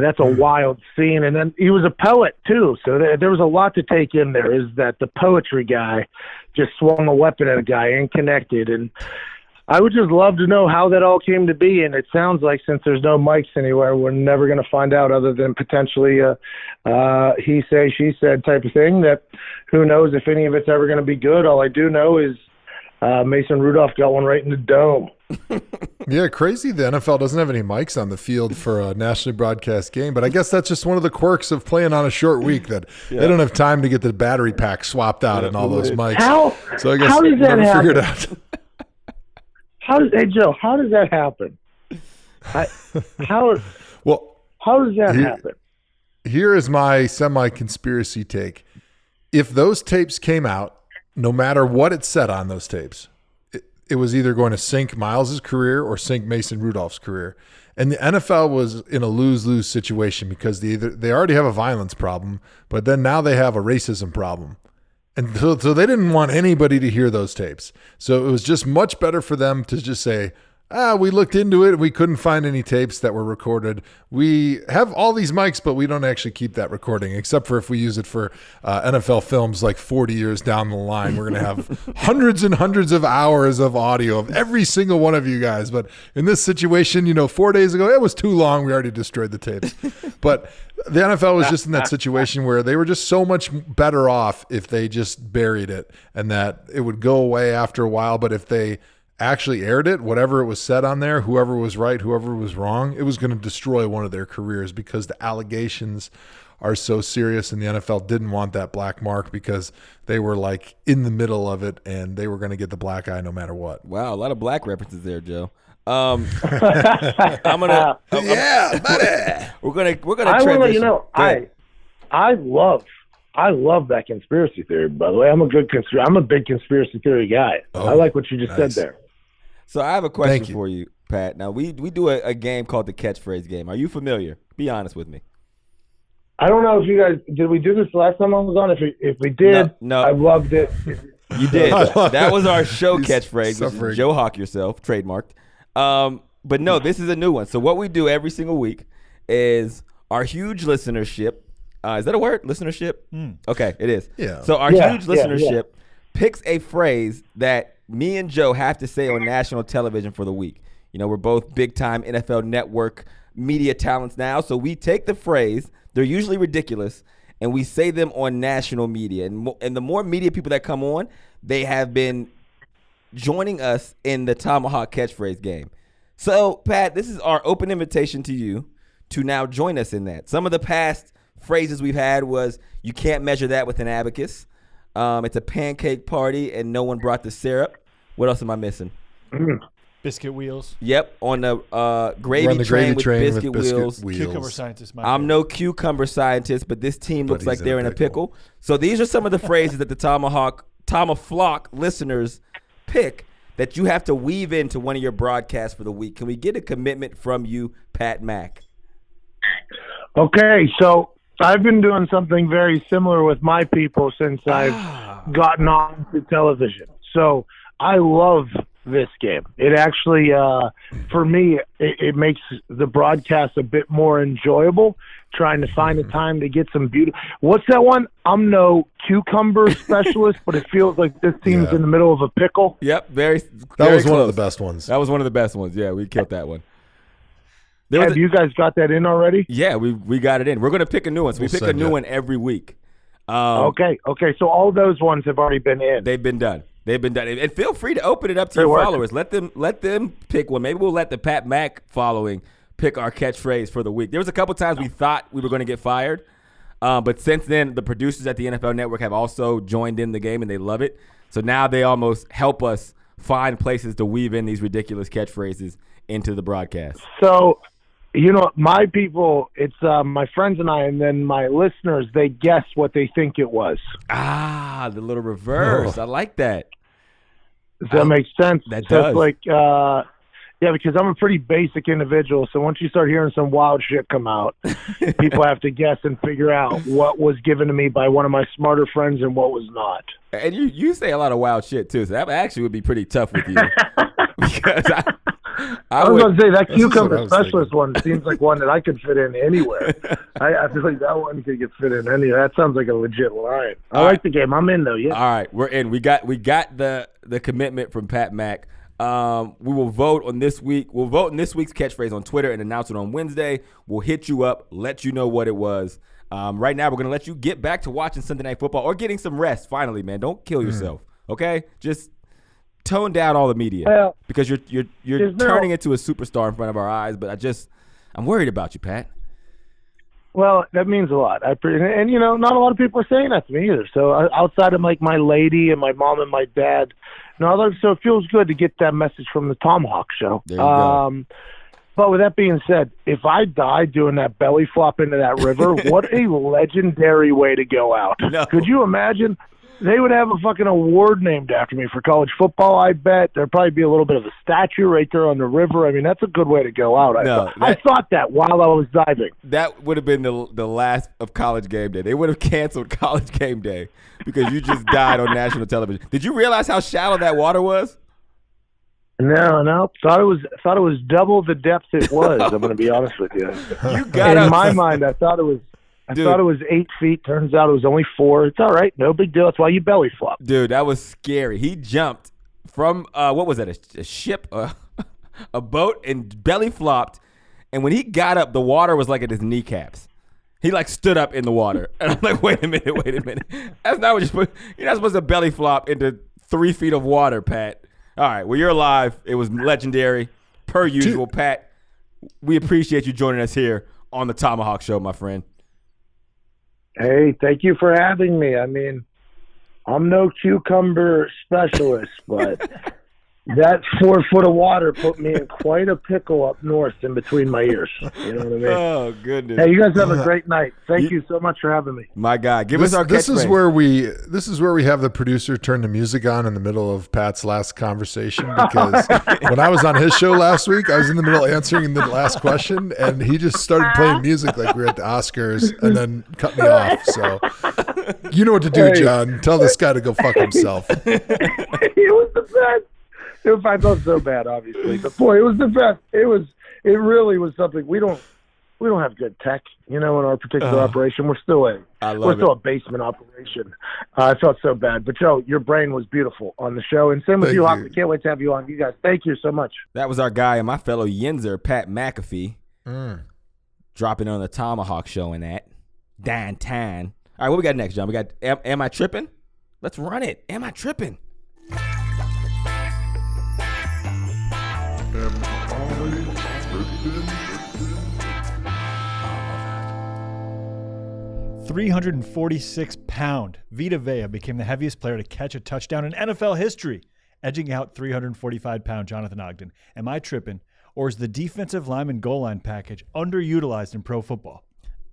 that's a wild scene. And then he was a poet too, so there was a lot to take in there. Is that the poetry guy just swung a weapon at a guy and connected, and I would just love to know how that all came to be, and it sounds like since there's no mics anywhere, we're never going to find out, other than potentially he say, she said type of thing, that who knows if any of it's ever going to be good. All I do know is Mason Rudolph got one right in the dome. Yeah, crazy the NFL doesn't have any mics on the field for a nationally broadcast game, but I guess that's just one of the quirks of playing on a short week, that they don't have time to get the battery pack swapped out and all those mics. So I guess how does that happen? Figured out. Hey Joe, how does that happen? How does that happen? Here is my semi-conspiracy take. If those tapes came out, no matter what it said on those tapes, it was either going to sink Myles' career or sink Mason Rudolph's career. And the NFL was in a lose-lose situation, because they already have a violence problem, but then now they have a racism problem. And so they didn't want anybody to hear those tapes. So it was just much better for them to just say, we looked into it. We couldn't find any tapes that were recorded. We have all these mics, but we don't actually keep that recording, except for if we use it for NFL films like 40 years down the line. We're going to have hundreds and hundreds of hours of audio of every single one of you guys. But in this situation, 4 days ago, it was too long. We already destroyed the tapes. But the NFL was just in that situation where they were just so much better off if they just buried it, and that it would go away after a while. But if they actually aired it, whatever it was said on there, whoever was right, whoever was wrong, it was going to destroy one of their careers, because the allegations are so serious, and the NFL didn't want that black mark, because they were like in the middle of it and they were going to get the black eye no matter what. Wow, a lot of black references there, Joe. We're gonna let you know, I love that conspiracy theory, by the way. I'm a big conspiracy theory guy. I like what you just said there. So I have a question for you, Pat. Now, we do a game called the catchphrase game. Are you familiar? Be honest with me. I don't know if you guys – did we do this the last time I was on? If we did, no. I loved it. You did. That was our show catchphrase, which is Joe Hawk yourself, trademarked. But no, this is a new one. So what we do every single week is our huge listenership. Is that a word? Listenership? Okay, it is. Yeah. So our huge listenership picks a phrase that me and Joe have to say on national television for the week. We're both big-time NFL Network media talents now, so we take the phrase, they're usually ridiculous, and we say them on national media. And the more media people that come on, they have been joining us in the ThomaHawk catchphrase game. So, Pat, this is our open invitation to you to now join us in that. Some of the past phrases we've had was, you can't measure that with an abacus. It's a pancake party and no one brought the syrup. What else am I missing? Biscuit wheels. Yep, on the gravy train with biscuit wheels. Cucumber scientist. I'm no cucumber scientist, but this team looks like they're in a pickle. So these are some of the phrases that the ThomaHawk listeners pick that you have to weave into one of your broadcasts for the week. Can we get a commitment from you, Pat Mac? Okay, so I've been doing something very similar with my people since I've gotten on to television. So I love this game. It actually, for me, it makes the broadcast a bit more enjoyable, trying to find a time to get some beauty. What's that one? I'm no cucumber specialist, but it feels like this team's in the middle of a pickle. Yep, That was close. one of the best ones. That was one of the best ones. Yeah, we killed that one. Have you guys got that in already? Yeah, we got it in. We're going to pick a new one. So we pick a new one every week. Okay. So all those ones have already been in. They've been done. And feel free to open it up to your followers. Let them pick one. Maybe we'll let the Pat Mac following pick our catchphrase for the week. There was a couple times we thought we were going to get fired, but since then the producers at the NFL Network have also joined in the game and they love it. So now they almost help us find places to weave in these ridiculous catchphrases into the broadcast. So, my people, it's my friends and I, and then my listeners, they guess what they think it was. Ah, the little reverse. I like that. Does that make sense? That so does. It's like, because I'm a pretty basic individual, so once you start hearing some wild shit come out, people have to guess and figure out what was given to me by one of my smarter friends and what was not. And you say a lot of wild shit, too, so that actually would be pretty tough with you. Because I was going to say, that cucumber specialist one seems like one that I could fit in anywhere. I feel like that one could get fit in anywhere. That sounds like a legit line. I like the game. I'm in, though, yeah. All right, we're in. We got the commitment from Pat Mac. We will vote on this week. We'll vote on this week's catchphrase on Twitter and announce it on Wednesday. We'll hit you up, let you know what it was. Right now, we're going to let you get back to watching Sunday Night Football or getting some rest, finally, man. Don't kill yourself, okay? Just tone down all the media because you're turning into a superstar in front of our eyes, but I'm worried about you, Pat. Well, that means a lot. And not a lot of people are saying that to me either. So outside of like my lady and my mom and my dad, so it feels good to get that message from the ThomaHawk Show. There you go. But with that being said, if I die doing that belly flop into that river, what a legendary way to go out. No. Could you imagine? They would have a fucking award named after me for college football, I bet. There'd probably be a little bit of a statue right there on the river. I mean, that's a good way to go out. I thought that while I was diving. That would have been the last of College Game Day. They would have canceled College Game Day because you just died on national television. Did you realize how shallow that water was? No. Thought it was double the depth it was. I'm going to be honest with you. In my mind, I thought it was 8 feet. Turns out it was only 4. It's all right. No big deal. That's why you belly flop. Dude, that was scary. He jumped from, what was that, a ship, a boat, and belly flopped. And when he got up, the water was like at his kneecaps. He like stood up in the water. And I'm like, wait a minute. That's not what you're not supposed to belly flop into 3 feet of water, Pat. All right, well, you're alive. It was legendary, per usual. Pat, we appreciate you joining us here on the ThomaHawk Show, my friend. Hey, thank you for having me. I mean, I'm no cucumber specialist, but that 4 foot of water put me in quite a pickle up north in between my ears. You know what I mean? Oh, goodness. Hey, you guys have a great night. Thank you so much for having me. My God, give us our catchphrase. This is where we have the producer turn the music on in the middle of Pat's last conversation, because when I was on his show last week, I was in the middle answering the last question, and he just started playing music like we were at the Oscars and then cut me off. So you know what to do, John. Tell this guy to go fuck himself. It was the best. I felt so bad, obviously, but boy, it was the best. It really was something. We don't have good tech, in our particular operation. We're still a basement operation. I felt so bad, but Joe, your brain was beautiful on the show, and same with you, Hawk. I can't wait to have you on. You guys, thank you so much. That was our guy and my fellow Yinzer, Pat McAfee, dropping on the ThomaHawk Show in that downtown. All right, what we got next, John? We got Am I Trippin'? Let's run it. Am I Trippin'? 346-pound Vita Vea became the heaviest player to catch a touchdown in NFL history, edging out 345-pound Jonathan Ogden. Am I tripping, or is the defensive lineman goal line package underutilized in pro football?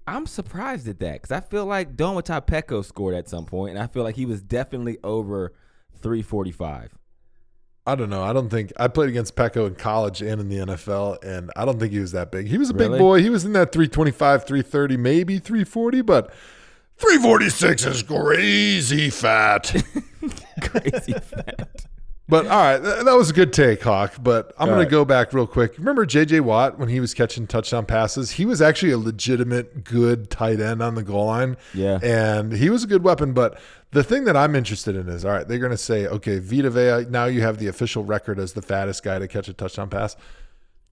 I'm surprised at that because I feel like Dwayne scored at some point, and I feel like he was definitely over 345. I don't know. I don't think I played against Pecco in college and in the NFL, and I don't think he was that big. He was a big boy. He was in that 325, 330, maybe 340, but 346 is crazy fat. Crazy fat. But all right, that was a good take, Hawk. But I'm going to go back real quick. Remember J.J. Watt when he was catching touchdown passes? He was actually a legitimate good tight end on the goal line. Yeah. And he was a good weapon. But the thing that I'm interested in is, all right, they're going to say, okay, Vita Vea, now you have the official record as the fattest guy to catch a touchdown pass.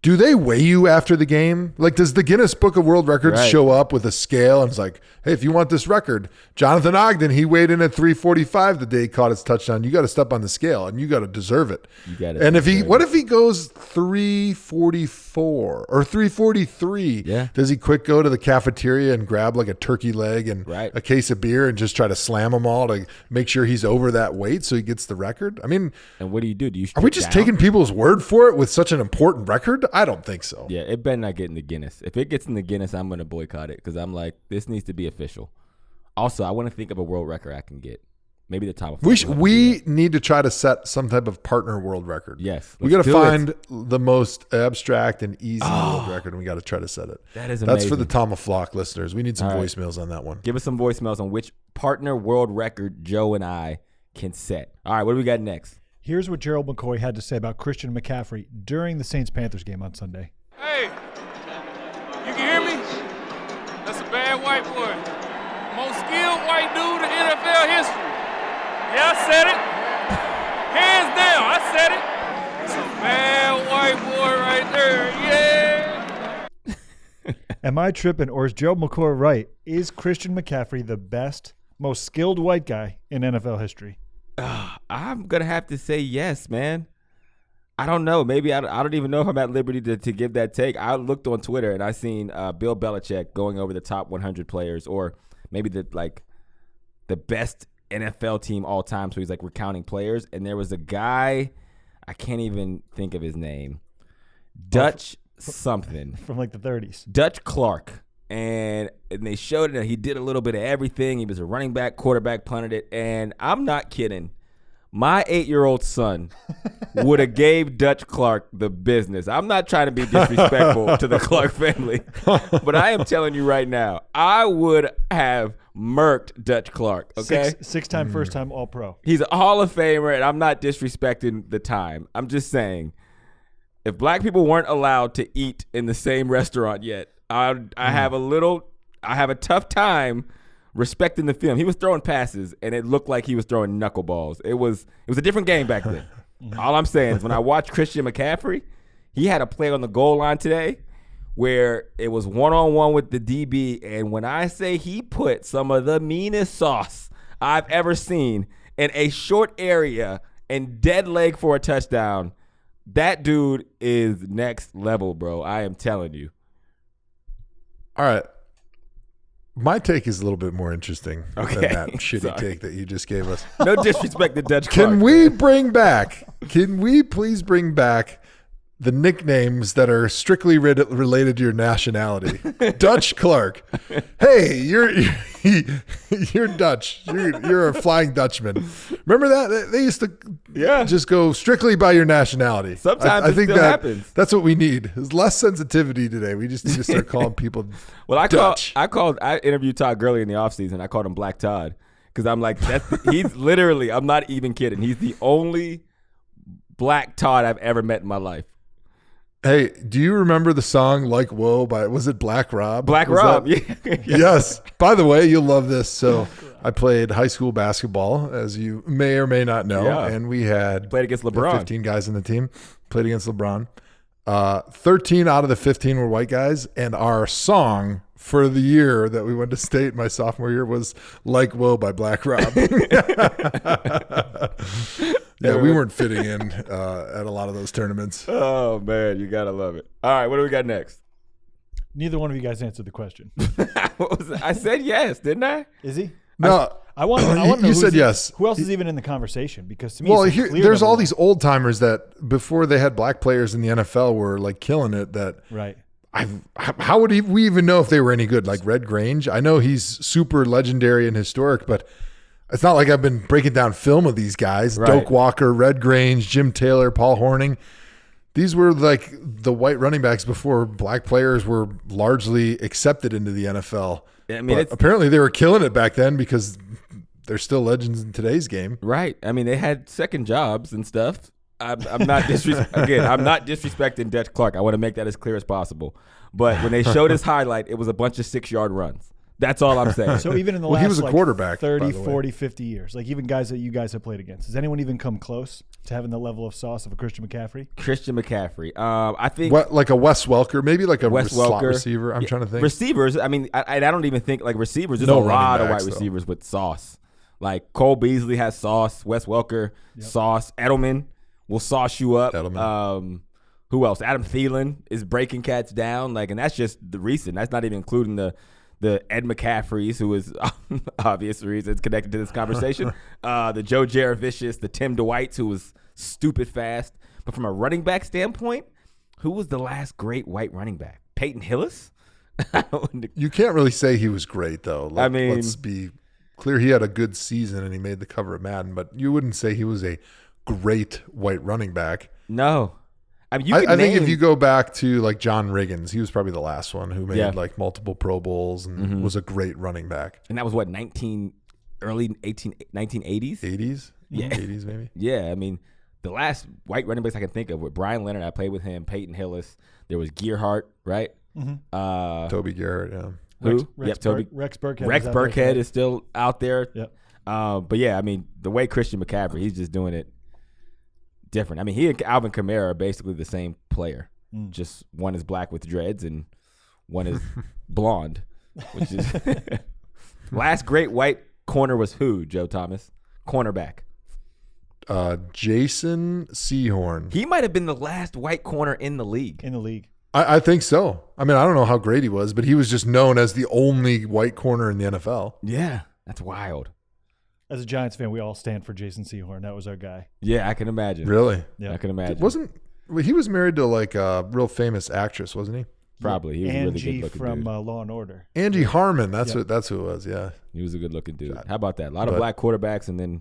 Do they weigh you after the game? Like, does the Guinness Book of World Records show up with a scale and it's like, hey, if you want this record, Jonathan Ogden, he weighed in at 345 the day he caught his touchdown. You got to step on the scale and you got to deserve it. And what if he goes 344 or 343? Yeah. Does he quick go to the cafeteria and grab like a turkey leg and a case of beer and just try to slam them all to make sure he's over that weight so he gets the record? I mean, and what do? Do you are we just taking people's word for it with such an important record? I don't think so. Yeah, it better not get in the Guinness. If it gets in the Guinness, I'm going to boycott it because I'm like, this needs to be official. Also, I want to think of a world record I can get. Maybe the top of we need to try to set some type of partner world record. Yes. We got to find the most abstract and easy world record, and we got to try to set it. That is amazing. That's for the ThomaHawk listeners. We need some voicemails on that one. Give us some voicemails on which partner world record Joe and I can set. All right, what do we got next? Here's what Gerald McCoy had to say about Christian McCaffrey during the Saints-Panthers game on Sunday. Hey, you can hear me? That's a bad white boy. Most skilled white dude in NFL history. Yeah, I said it. Hands down, I said it. It's a bad white boy right there, yeah. Am I tripping, or is Gerald McCoy right? Is Christian McCaffrey the best, most skilled white guy in NFL history? I'm going to have to say yes, man. I don't know. Maybe I don't even know if I'm at liberty to give that take. I looked on Twitter and I seen Bill Belichick going over the top 100 players, or maybe the best NFL team all time. So he's like recounting players. And there was a guy, I can't even think of his name. Dutch something. From like the 30s. Dutch Clark. And they showed it, and he did a little bit of everything. He was a running back, quarterback, punted it. And I'm not kidding. My 8-year-old son would have gave Dutch Clark the business. I'm not trying to be disrespectful to the Clark family, but I am telling you right now, I would have murked Dutch Clark, okay? Six-time, first-time All-Pro. He's a Hall of Famer, and I'm not disrespecting the time. I'm just saying, if black people weren't allowed to eat in the same restaurant yet, I have a tough time respecting the film. He was throwing passes, and it looked like he was throwing knuckleballs. It was a different game back then. All I'm saying is when I watched Christian McCaffrey, he had a play on the goal line today where it was one-on-one with the DB, and when I say he put some of the meanest sauce I've ever seen in a short area and dead leg for a touchdown, that dude is next level, bro. I am telling you. All right. My take is a little bit more interesting than that shitty take that you just gave us. No disrespect to Dutch Clark. Can we please bring back the nicknames that are strictly related to your nationality? Dutch Clark. Hey, you're Dutch. You're a Flying Dutchman. Remember that? They used to just go strictly by your nationality. Sometimes I think still happens. That's what we need. There's less sensitivity today. We just need to start calling people Dutch. I interviewed Todd Gurley in the offseason. I called him Black Todd because I'm like, he's literally, I'm not even kidding. He's the only Black Todd I've ever met in my life. Hey, do you remember the song Like Whoa by, was it Black Rob? Black Rob, yeah. Yes. By the way, you'll love this. So I played high school basketball, as you may or may not know, and we had played against LeBron. 15 guys in the team, played against LeBron. 13 out of the 15 were white guys, and our song for the year that we went to state my sophomore year was Like Whoa by Black Rob. Yeah, we weren't fitting in at a lot of those tournaments. Oh, man, you got to love it. All right, what do we got next? Neither one of you guys answered the question. What was it? I said yes, didn't I? Is he? No. I want to know you said yes. Who else is even in the conversation? Because to me, there's all these old timers that before they had black players in the NFL were like killing it. That right. How would we even know if they were any good? Like Red Grange, I know he's super legendary and historic, but it's not like I've been breaking down film of these guys. Right. Doak Walker, Red Grange, Jim Taylor, Paul Hornung. These were like the white running backs before black players were largely accepted into the NFL. I mean, apparently they were killing it back then because they're still legends in today's game. Right. I mean, they had second jobs and stuff. I'm not I'm not disrespecting Dutch Clark. I want to make that as clear as possible. But when they showed his highlight, it was a bunch of 6-yard runs. That's all I'm saying. So even in the last he was a quarterback, 30, 40, 50 years, like even guys that you guys have played against, has anyone even come close to having the level of sauce of a Christian McCaffrey? Christian McCaffrey. I think like a Wes Welker, maybe like a Wes slot Welker. I'm trying to think. Receivers, I mean, I don't even think like receivers. There's No a lot running of backs, wide receivers with sauce. Like Cole Beasley has sauce. Wes Welker, sauce. Edelman will sauce you up. Who else? Adam Thielen is breaking cats down. Like, and that's just the recent. That's not even including the Ed McCaffreys, who is obvious reasons connected to this conversation. The Joe Jaravicious, the Tim Dwights, who was stupid fast. But from a running back standpoint, who was the last great white running back? Peyton Hillis? You can't really say he was great, though. Let's be clear. He had a good season and he made the cover of Madden, but you wouldn't say he was a great white running back. No. I mean, I think if you go back to like John Riggins, he was probably the last one who made like multiple Pro Bowls and was a great running back. And that was what, early 1980s? 80s? Yeah. 80s maybe? Yeah, I mean, the last white running backs I can think of were Brian Leonard. I played with him. Peyton Hillis. There was Gearhart, right? Toby Garrett, yeah. Who? Rex Burkhead. Rex Burkhead is still out there. Yep. But yeah, I mean, the way Christian McCaffrey, he's just doing it different. I mean, he and Alvin Kamara are basically the same player. Just one is black with dreads and one is blonde, which is last great white corner was who, Joe Thomas? Cornerback. Jason Sehorn. He might have been the last white corner in the league. I think so. I mean, I don't know how great he was, but he was just known as the only white corner in the NFL. Yeah, that's wild. As a Giants fan, we all stand for Jason Sehorn. That was our guy. Yeah, I can imagine. Really? Yeah, I can imagine. He was married to like a real famous actress, wasn't he? Probably. He was Angie a really good looking from dude. Law and Order. Angie Harmon. That's who it was. Yeah. He was a good looking dude. How about that? A lot of black quarterbacks and then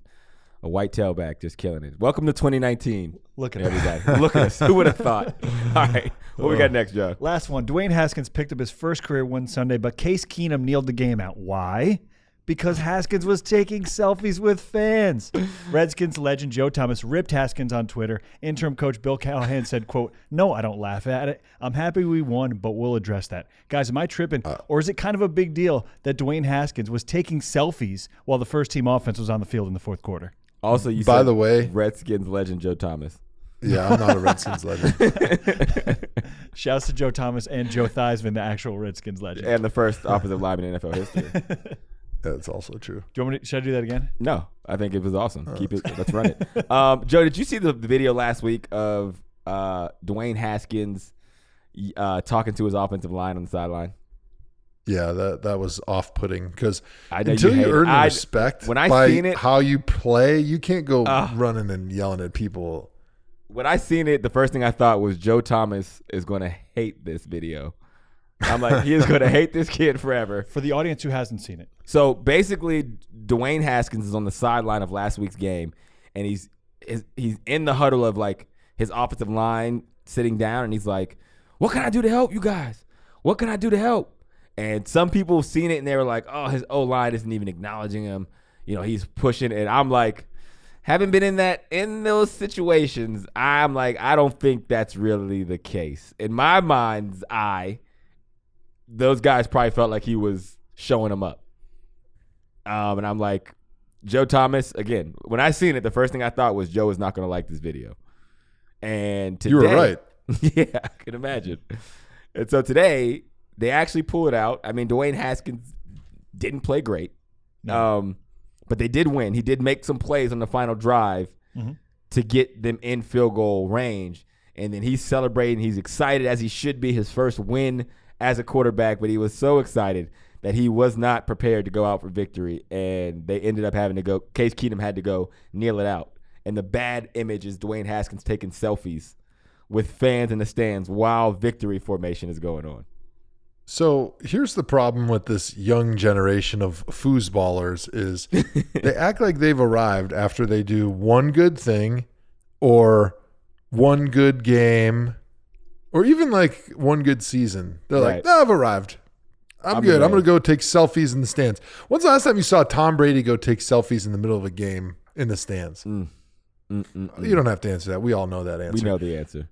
a white tailback just killing it. Welcome to 2019. Look at everybody. Look at us. Who would have thought? All right. What we got next, Joe? Last one. Dwayne Haskins picked up his first career win Sunday, but Case Keenum kneeled the game out. Why? Because Haskins was taking selfies with fans. Redskins legend Joe Thomas ripped Haskins on Twitter. Interim coach Bill Callahan said, quote, "No, I don't laugh at it. I'm happy we won, but we'll address that." Guys, am I tripping? Or is it kind of a big deal that Dwayne Haskins was taking selfies while the first team offense was on the field in the fourth quarter? Also, you By said the way, Redskins legend Joe Thomas. Yeah, I'm not a Redskins legend. Shouts to Joe Thomas and Joe Theismann, the actual Redskins legend. And the first offensive lineman in NFL history. That's also true. Do you want me to, should I do that again? No, I think it was awesome. Keep it. Let's run it. Joe, did you see the video last week of Dwayne Haskins talking to his offensive line on the sideline? Yeah, that was off-putting because I know until you earn the respect when I by seen it, how you play, you can't go running and yelling at people. When I seen it, the first thing I thought was Joe Thomas is going to hate this video. I'm like, he is going to hate this kid forever. For the audience who hasn't seen it. So basically, Dwayne Haskins is on the sideline of last week's game, and he's in the huddle of like his offensive line sitting down, and he's like, "What can I do to help you guys? What can I do to help?" And some people have seen it, and they were like, "Oh, his O-line isn't even acknowledging him. You know, he's pushing." And I'm like, having been in those situations, I'm like, I don't think that's really the case. In my mind's eye, those guys probably felt like he was showing them up. And I'm like, Joe Thomas, again, when I seen it, the first thing I thought was Joe is not going to like this video. And today, you were right. Yeah, I can imagine. And so today, they actually pull it out. I mean, Dwayne Haskins didn't play great. No. But they did win. He did make some plays on the final drive to get them in field goal range. And then he's celebrating. He's excited, as he should be, his first win as a quarterback. But he was so excited that he was not prepared to go out for victory. And they ended up having to go. Case Keenum had to go kneel it out. And the bad image is Dwayne Haskins taking selfies with fans in the stands while victory formation is going on. So here's the problem with this young generation of foosballers is they act like they've arrived after they do one good thing or one good game or even like one good season. They're like, "No, I've arrived. I'm good. I'm going to go take selfies in the stands. When's the last time you saw Tom Brady go take selfies in the middle of a game in the stands? You don't have to answer that. We all know that answer. We know the answer.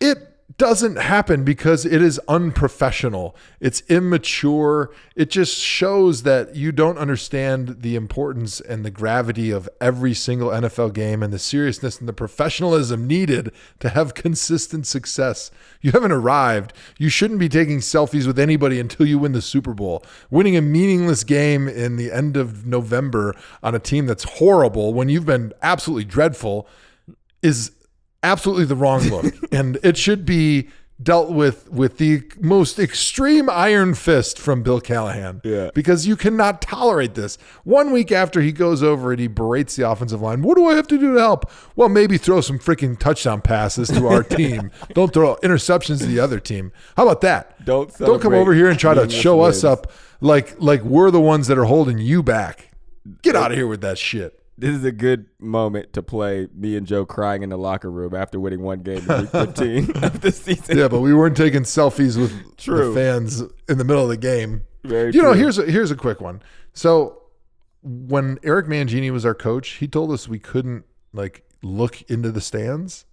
It doesn't happen because it is unprofessional. It's immature. It just shows that you don't understand the importance and the gravity of every single NFL game and the seriousness and the professionalism needed to have consistent success. You haven't arrived. You shouldn't be taking selfies with anybody until you win the Super Bowl. Winning a meaningless game in the end of November on a team that's horrible when you've been absolutely dreadful is absolutely the wrong look. And it should be dealt with the most extreme iron fist from Bill Callahan. Yeah. Because you cannot tolerate this. 1 week after he goes over and he berates the offensive line, what do I have to do to help? Well, maybe throw some freaking touchdown passes to our team. Don't throw interceptions to the other team. How about that? Don't come over here and try to show us up like we're the ones that are holding you back. Get out of here with that shit. This is a good moment to play me and Joe crying in the locker room after winning one game in week 15 of the season. Yeah, but we weren't taking selfies with the fans in the middle of the game. Very you know, true. here's a quick one. So when Eric Mangini was our coach, he told us we couldn't look into the stands.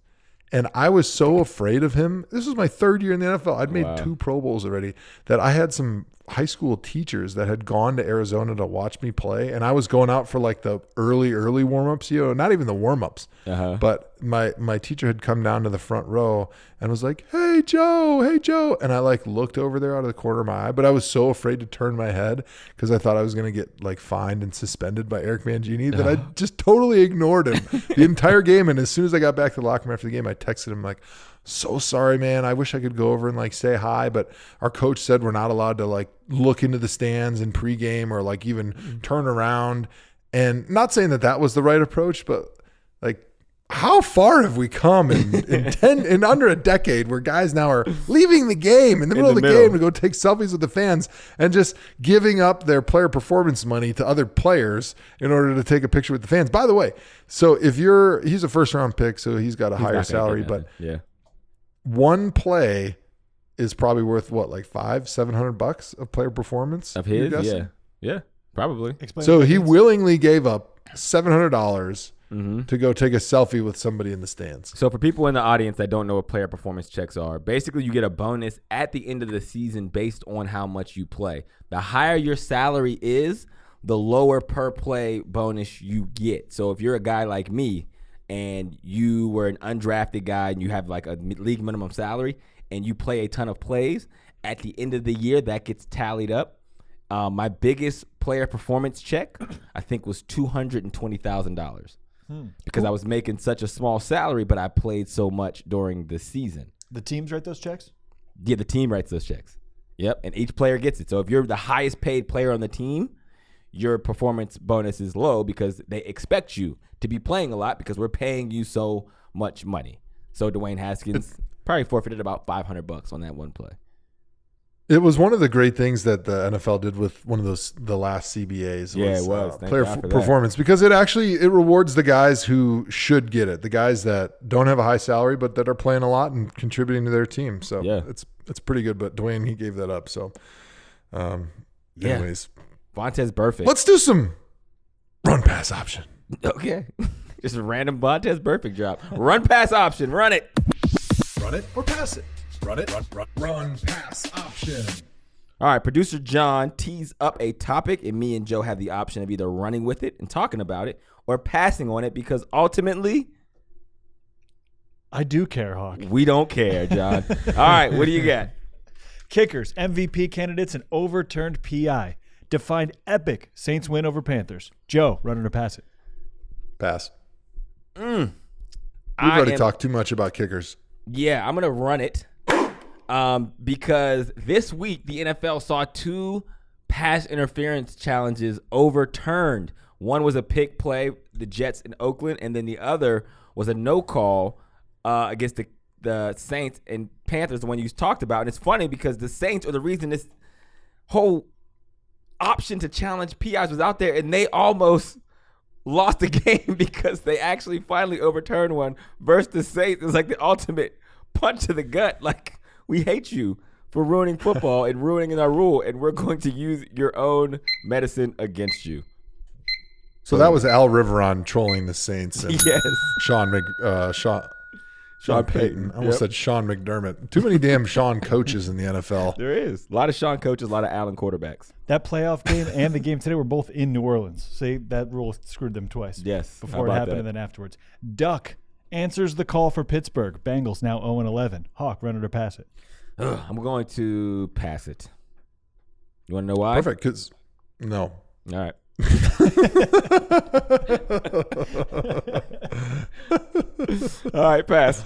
And I was so afraid of him. This was my third year in the NFL. I'd made 2 Pro Bowls already, that I had some high school teachers that had gone to Arizona to watch me play. And I was going out for the early warm-ups, not even the warm-ups. But my teacher had come down to the front row and was like, hey, Joe. And I looked over there out of the corner of my eye, but I was so afraid to turn my head because I thought I was going to get fined and suspended by Eric Mangini that I just totally ignored him the entire game. And as soon as I got back to the locker room after the game, I texted him so sorry, man. I wish I could go over and say hi, but our coach said we're not allowed to look into the stands in pregame or even turn around. And not saying that was the right approach, but how far have we come in under a decade where guys now are leaving the game in the middle of the game to go take selfies with the fans and just giving up their player performance money to other players in order to take a picture with the fans. By the way, so he's a first round pick, so he's got a higher salary, but one play is probably worth what, $500-$700 of player performance of his? Yeah, probably. So he willingly gave up $700 to go take a selfie with somebody in the stands. So for people in the audience that don't know what player performance checks are, basically you get a bonus at the end of the season based on how much you play. The higher your salary is, the lower per play bonus you get. So if you're a guy like me and you were an undrafted guy and you have a league minimum salary and you play a ton of plays, at the end of the year that gets tallied up. My biggest player performance check, I think, was $220,000 because I was making such a small salary, but I played so much during the season. The teams write those checks? Yeah, the team writes those checks. Yep, and each player gets it. So if you're the highest paid player on the team, your performance bonus is low because they expect you to be playing a lot because we're paying you so much money. So Dwayne Haskins probably forfeited about $500 on that one play. It was one of the great things that the NFL did with the last CBAs. Yeah, it was. Player performance, because it rewards the guys who should get it, the guys that don't have a high salary but that are playing a lot and contributing to their team. So it's pretty good. But Dwayne, he gave that up. So, anyways, Vontaze Burfict. Let's do some run pass option. Okay, just a random Vontaze Burfict drop. Run pass option. Run it. Run it or pass it. Run it. Run pass option. All right, producer John tees up a topic, and me and Joe have the option of either running with it and talking about it or passing on it because ultimately, I do care, Hawk. We don't care, John. All right, what do you got? Kickers, MVP candidates, and overturned PI. Defined epic Saints win over Panthers. Joe, run it or pass it? Pass. We've already talked too much about kickers. Yeah, I'm going to run it. Because this week the NFL saw 2 pass interference challenges overturned. One was a pick play, the Jets in Oakland, and then the other was a no call against the Saints and Panthers, the one you talked about. And it's funny because the Saints are the reason this whole option to challenge PIs was out there, and they almost lost the game because they actually finally overturned one versus the Saints. It was like the ultimate punch to the gut. We hate you for ruining football and ruining our rule, and we're going to use your own medicine against you. So that was Al Riveron trolling the Saints. And Yes. Sean Payton. I almost said Sean McDermott. Too many damn Sean coaches in the NFL. There is. A lot of Sean coaches, a lot of Allen quarterbacks. That playoff game and the game today were both in New Orleans. See, that rule screwed them twice. Yes. Before it happened and then afterwards. Duck answers the call for Pittsburgh. Bengals now 0-11. Hawk, run it or pass it. I'm going to pass it. You want to know why? Perfect, because no. All right. All right, pass.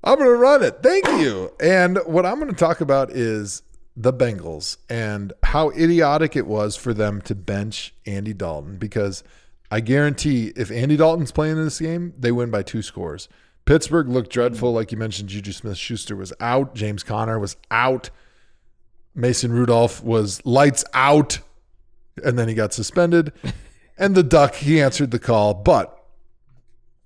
I'm going to run it. Thank you. And what I'm going to talk about is the Bengals and how idiotic it was for them to bench Andy Dalton, because I guarantee if Andy Dalton's playing in this game, they win by 2 scores. Pittsburgh looked dreadful. Like you mentioned, Juju Smith-Schuster was out. James Conner was out. Mason Rudolph was lights out. And then he got suspended. And the Duck, he answered the call. But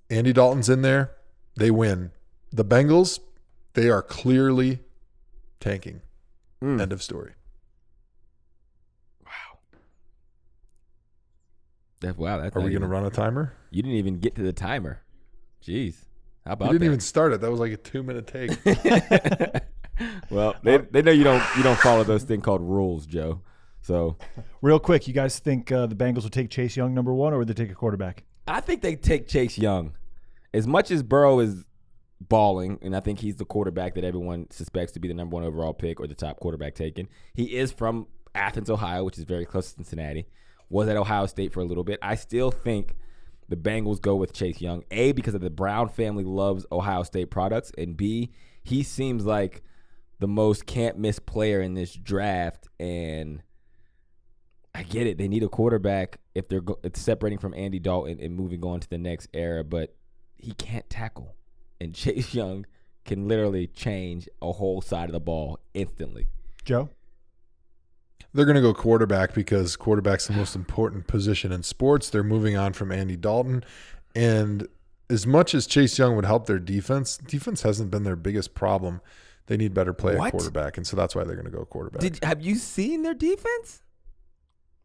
Andy Dalton's in there. They win. The Bengals, they are clearly tanking. End of story. Wow. Are we going to run a timer? You didn't even get to the timer. Jeez. How about You didn't even start it. That was like a 2-minute take. Well, they know you don't follow those things called rules, Joe. So, real quick, you guys think the Bengals would take Chase Young number 1, or would they take a quarterback? I think they take Chase Young. As much as Burrow is balling, and I think he's the quarterback that everyone suspects to be the number 1 overall pick or the top quarterback taken. He is from Athens, Ohio, which is very close to Cincinnati. Was at Ohio State for a little bit. I still think the Bengals go with Chase Young, A, because of the Brown family loves Ohio State products, and B, he seems like the most can't-miss player in this draft, and I get it. They need a quarterback if they're it's separating from Andy Dalton and moving on to the next era, but he can't tackle. And Chase Young can literally change a whole side of the ball instantly. Joe? They're going to go quarterback because quarterback's the most important position in sports. They're moving on from Andy Dalton. And as much as Chase Young would help their defense hasn't been their biggest problem. They need better play at quarterback, and so that's why they're going to go quarterback. Have you seen their defense?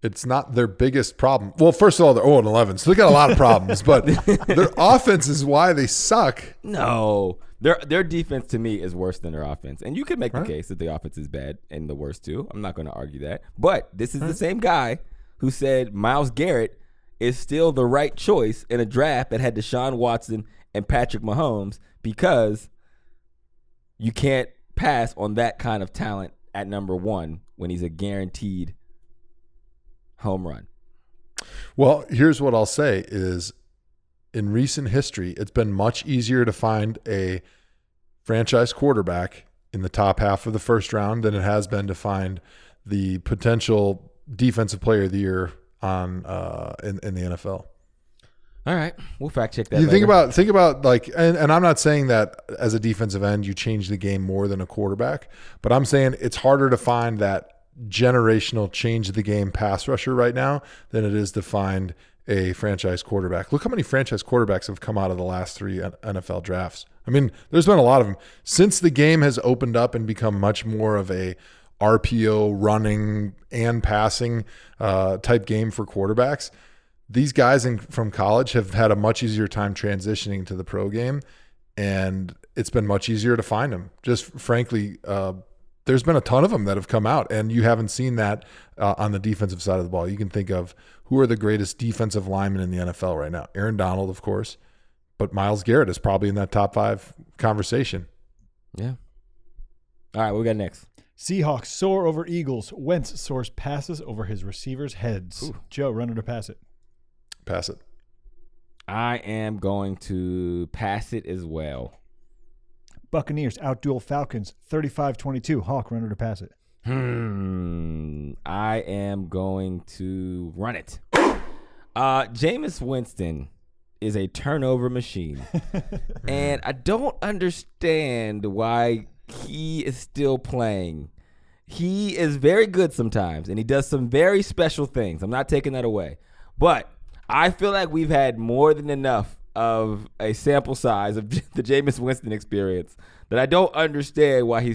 It's not their biggest problem. Well, first of all, they're 0-11, so they got a lot of problems. But their offense is why they suck. No, their defense to me is worse than their offense, and you could make the case that the offense is bad and the worst too. I'm not going to argue that. But this is the same guy who said Myles Garrett is still the right choice in a draft that had Deshaun Watson and Patrick Mahomes, because you can't pass on that kind of talent at number 1 when he's a guaranteed home run. Well, here's what I'll say is, in recent history, it's been much easier to find a franchise quarterback in the top half of the first round than it has been to find the potential defensive player of the year on in the NFL. All right, we'll fact check that. You later. think about like, and I'm not saying that as a defensive end you change the game more than a quarterback, but I'm saying it's harder to find that generational change the game pass rusher right now than it is to find a franchise quarterback. Look how many franchise quarterbacks have come out of the last 3 NFL drafts. I mean, there's been a lot of them since the game has opened up and become much more of a RPO running and passing type game for quarterbacks. These guys from college have had a much easier time transitioning to the pro game, and it's been much easier to find them. Just frankly, there's been a ton of them that have come out, and you haven't seen that on the defensive side of the ball. You can think of who are the greatest defensive linemen in the NFL right now. Aaron Donald, of course, but Myles Garrett is probably in that top 5 conversation. Yeah. All right, what we got next? Seahawks soar over Eagles. Wentz soars passes over his receivers' heads. Ooh. Joe, run it or pass it? Pass it. I am going to pass it as well. Buccaneers outduel Falcons 35-22. Hawk, run it or pass it? I am going to run it. Jameis Winston is a turnover machine. And I don't understand why he is still playing. He is very good sometimes, and he does some very special things. I'm not taking that away. But I feel like we've had more than enough of a sample size of the Jameis Winston experience that I don't understand why he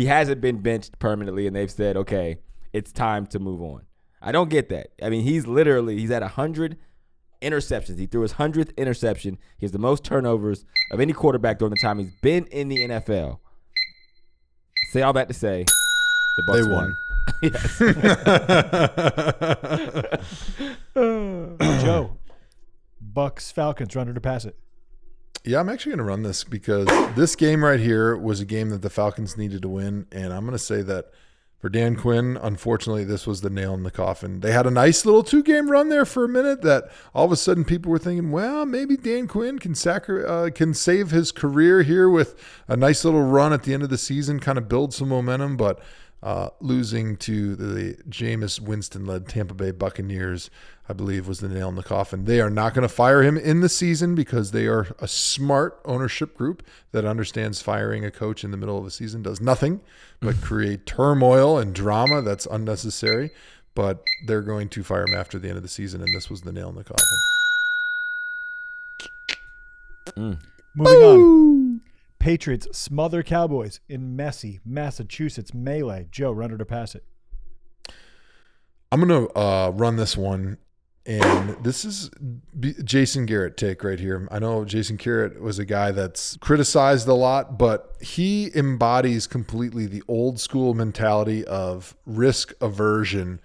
hasn't been benched permanently and they've said, okay, it's time to move on. I don't get that. I mean, he's at 100 interceptions. He threw his 100th interception. He has the most turnovers of any quarterback during the time he's been in the NFL. Say all that to say, the Bucs won. Joe, Bucks Falcons, run or to pass it? Yeah, I'm actually going to run this because this game right here was a game that the Falcons needed to win, and I'm going to say that for Dan Quinn, unfortunately, this was the nail in the coffin. They had a nice little 2-game run there for a minute that all of a sudden people were thinking, well, maybe Dan Quinn can save his career here with a nice little run at the end of the season, kind of build some momentum, but losing to the Jameis Winston-led Tampa Bay Buccaneers, I believe, was the nail in the coffin. They are not going to fire him in the season because they are a smart ownership group that understands firing a coach in the middle of the season does nothing but create turmoil and drama that's unnecessary. But they're going to fire him after the end of the season, and this was the nail in the coffin. Moving on. Patriots smother Cowboys in messy Massachusetts melee. Joe, run or to pass it? I'm going to run this one, and this is Jason Garrett take right here. I know Jason Garrett was a guy that's criticized a lot, but he embodies completely the old school mentality of risk aversion,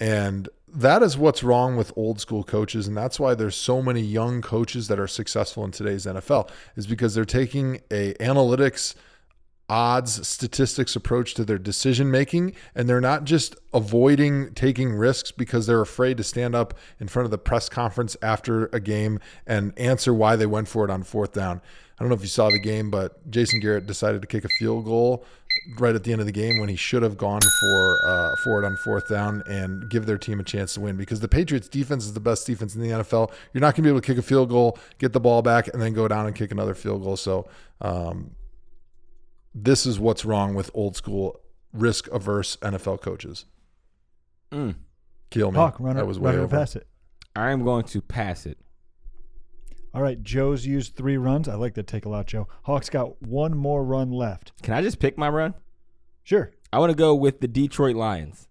and that is what's wrong with old school coaches, and that's why there's so many young coaches that are successful in today's NFL, is because they're taking a analytics, odds, statistics approach to their decision making, and they're not just avoiding taking risks because they're afraid to stand up in front of the press conference after a game and answer why they went for it on 4th down. I don't know if you saw the game, but Jason Garrett decided to kick a field goal right at the end of the game when he should have gone for it on 4th down and give their team a chance to win, because the Patriots defense is the best defense in the NFL. You're not going to be able to kick a field goal, get the ball back, and then go down and kick another field goal. So this is what's wrong with old school risk averse NFL coaches. Kill me. Hawk, that was way over. Pass it. I am going to pass it. All right, Joe's used 3 runs. I like that take a lot, Joe. Hawk's got 1 more run left. Can I just pick my run? Sure. I want to go with the Detroit Lions.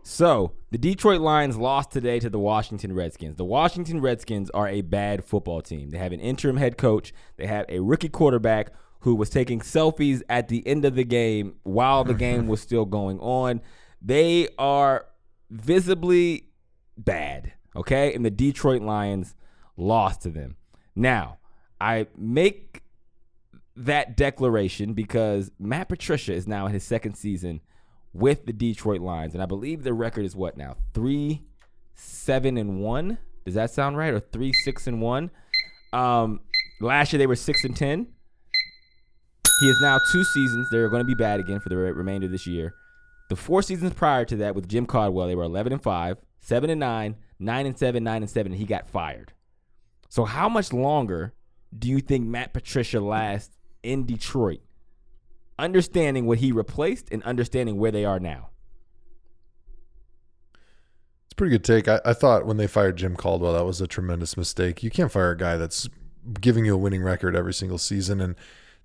So, the Detroit Lions lost today to the Washington Redskins. The Washington Redskins are a bad football team. They have an interim head coach. They have a rookie quarterback who was taking selfies at the end of the game while the game was still going on. They are visibly bad, okay? And the Detroit Lions lost to them. Now, I make that declaration because Matt Patricia is now in his 2nd season with the Detroit Lions, and I believe their record is what now? 3-7-1? Does that sound right? Or 3-6-1? Last year they were 6-10. He is now 2 seasons. They're going to be bad again for the remainder of this year. The 4 seasons prior to that with Jim Caldwell, they were 11-5, 7-9, 9-7, 9-7, and he got fired. So how much longer do you think Matt Patricia lasts in Detroit, understanding what he replaced and understanding where they are now? It's a pretty good take. I thought when they fired Jim Caldwell, that was a tremendous mistake. You can't fire a guy that's giving you a winning record every single season, and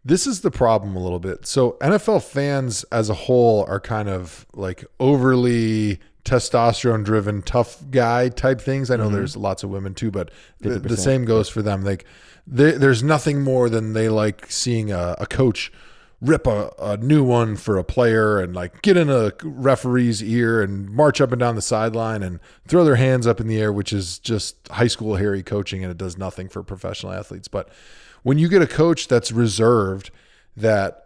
this is the problem a little bit. So NFL fans as a whole are kind of like overly testosterone driven, tough guy type things. I know there's lots of women too, but the same goes for them. Like there's nothing more than they like seeing a coach rip a new one for a player and like get in a referee's ear and march up and down the sideline and throw their hands up in the air, which is just high school Harry coaching, and it does nothing for professional athletes. But when you get a coach that's reserved, that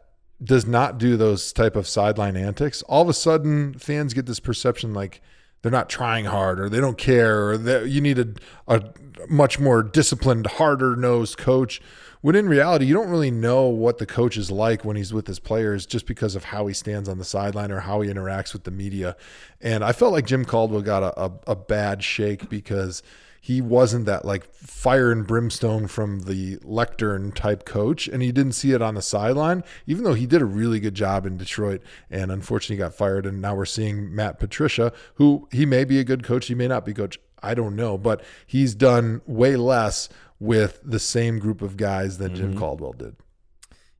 does not do those type of sideline antics, all of a sudden fans get this perception like they're not trying hard or they don't care, or that you need a much more disciplined, harder-nosed coach. When in reality, you don't really know what the coach is like when he's with his players just because of how he stands on the sideline or how he interacts with the media. And I felt like Jim Caldwell got a bad shake because he wasn't that like fire and brimstone from the lectern type coach, and he didn't see it on the sideline, even though he did a really good job in Detroit and unfortunately got fired. And now we're seeing Matt Patricia, who he may be a good coach, he may not be coach, I don't know, but he's done way less with the same group of guys that Jim Caldwell did.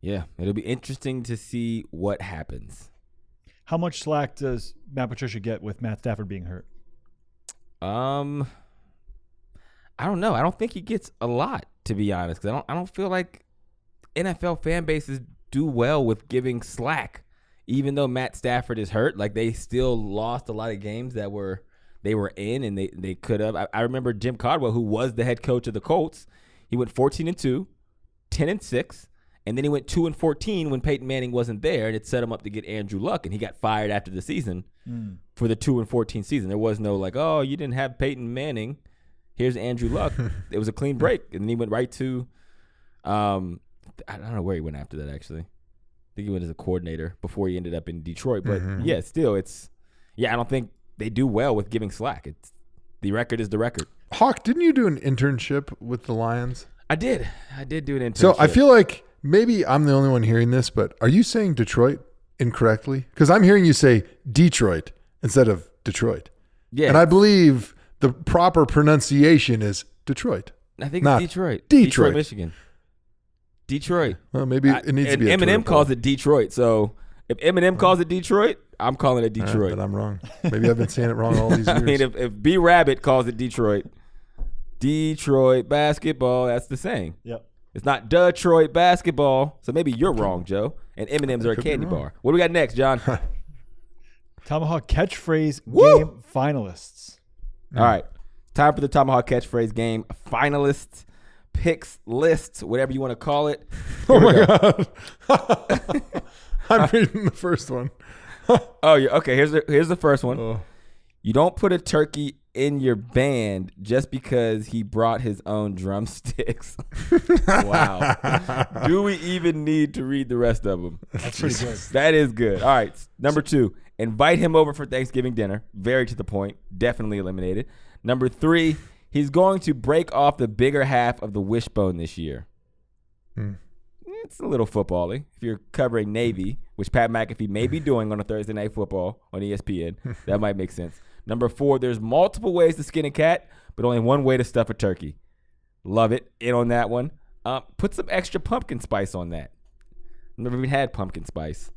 Yeah, it'll be interesting to see what happens. How much slack does Matt Patricia get with Matt Stafford being hurt? I don't know. I don't think he gets a lot, to be honest, because I don't feel like NFL fan bases do well with giving slack. Even though Matt Stafford is hurt, like they still lost a lot of games that they were in, and they could have. I remember Jim Caldwell, who was the head coach of the Colts. He went 14-2, 10-6, and then he went 2-14 when Peyton Manning wasn't there, and it set him up to get Andrew Luck, and he got fired after the season for the 2-14 season. There was no like, oh, you didn't have Peyton Manning. Here's Andrew Luck. It was a clean break, and then he went right to, I don't know where he went after that actually. I think he went as a coordinator before he ended up in Detroit. But yeah, still, I don't think they do well with giving slack. The record is the record. Hawk, didn't you do an internship with the Lions? I did do an internship. So I feel like maybe I'm the only one hearing this, but are you saying Detroit incorrectly? Because I'm hearing you say Detroit instead of Detroit. Yeah. And I believe the proper pronunciation is Detroit. I think it's Detroit. Detroit, Michigan. Detroit. Well, maybe it needs to be a Eminem calls it Detroit. So if Eminem calls it Detroit, I'm calling it Detroit. But I'm wrong. Maybe I've been saying it wrong all these years. I mean, if B Rabbit calls it Detroit basketball, that's the saying. Yep. It's not Detroit basketball. So maybe you're wrong, Joe. And M&M's are a candy bar. What do we got next, John? Tomahawk catchphrase game finalists. All right. Time for the Tomahawk catchphrase game finalists. Picks, lists, whatever you want to call it. Oh my God. I'm reading the first one. Oh, yeah. Okay, here's the first one. Oh. You don't put a turkey in your band just because he brought his own drumsticks. Wow. Do we even need to read the rest of them? That's pretty good. That is good. All right. Number 2, invite him over for Thanksgiving dinner. Very to the point. Definitely eliminated. Number 3, he's going to break off the bigger half of the wishbone this year. It's a little football-y. If you're covering Navy, which Pat McAfee may be doing on a Thursday Night Football on ESPN, that might make sense. Number 4, there's multiple ways to skin a cat, but only one way to stuff a turkey. Love it. In on that one. Put some extra pumpkin spice on that. Never even had pumpkin spice.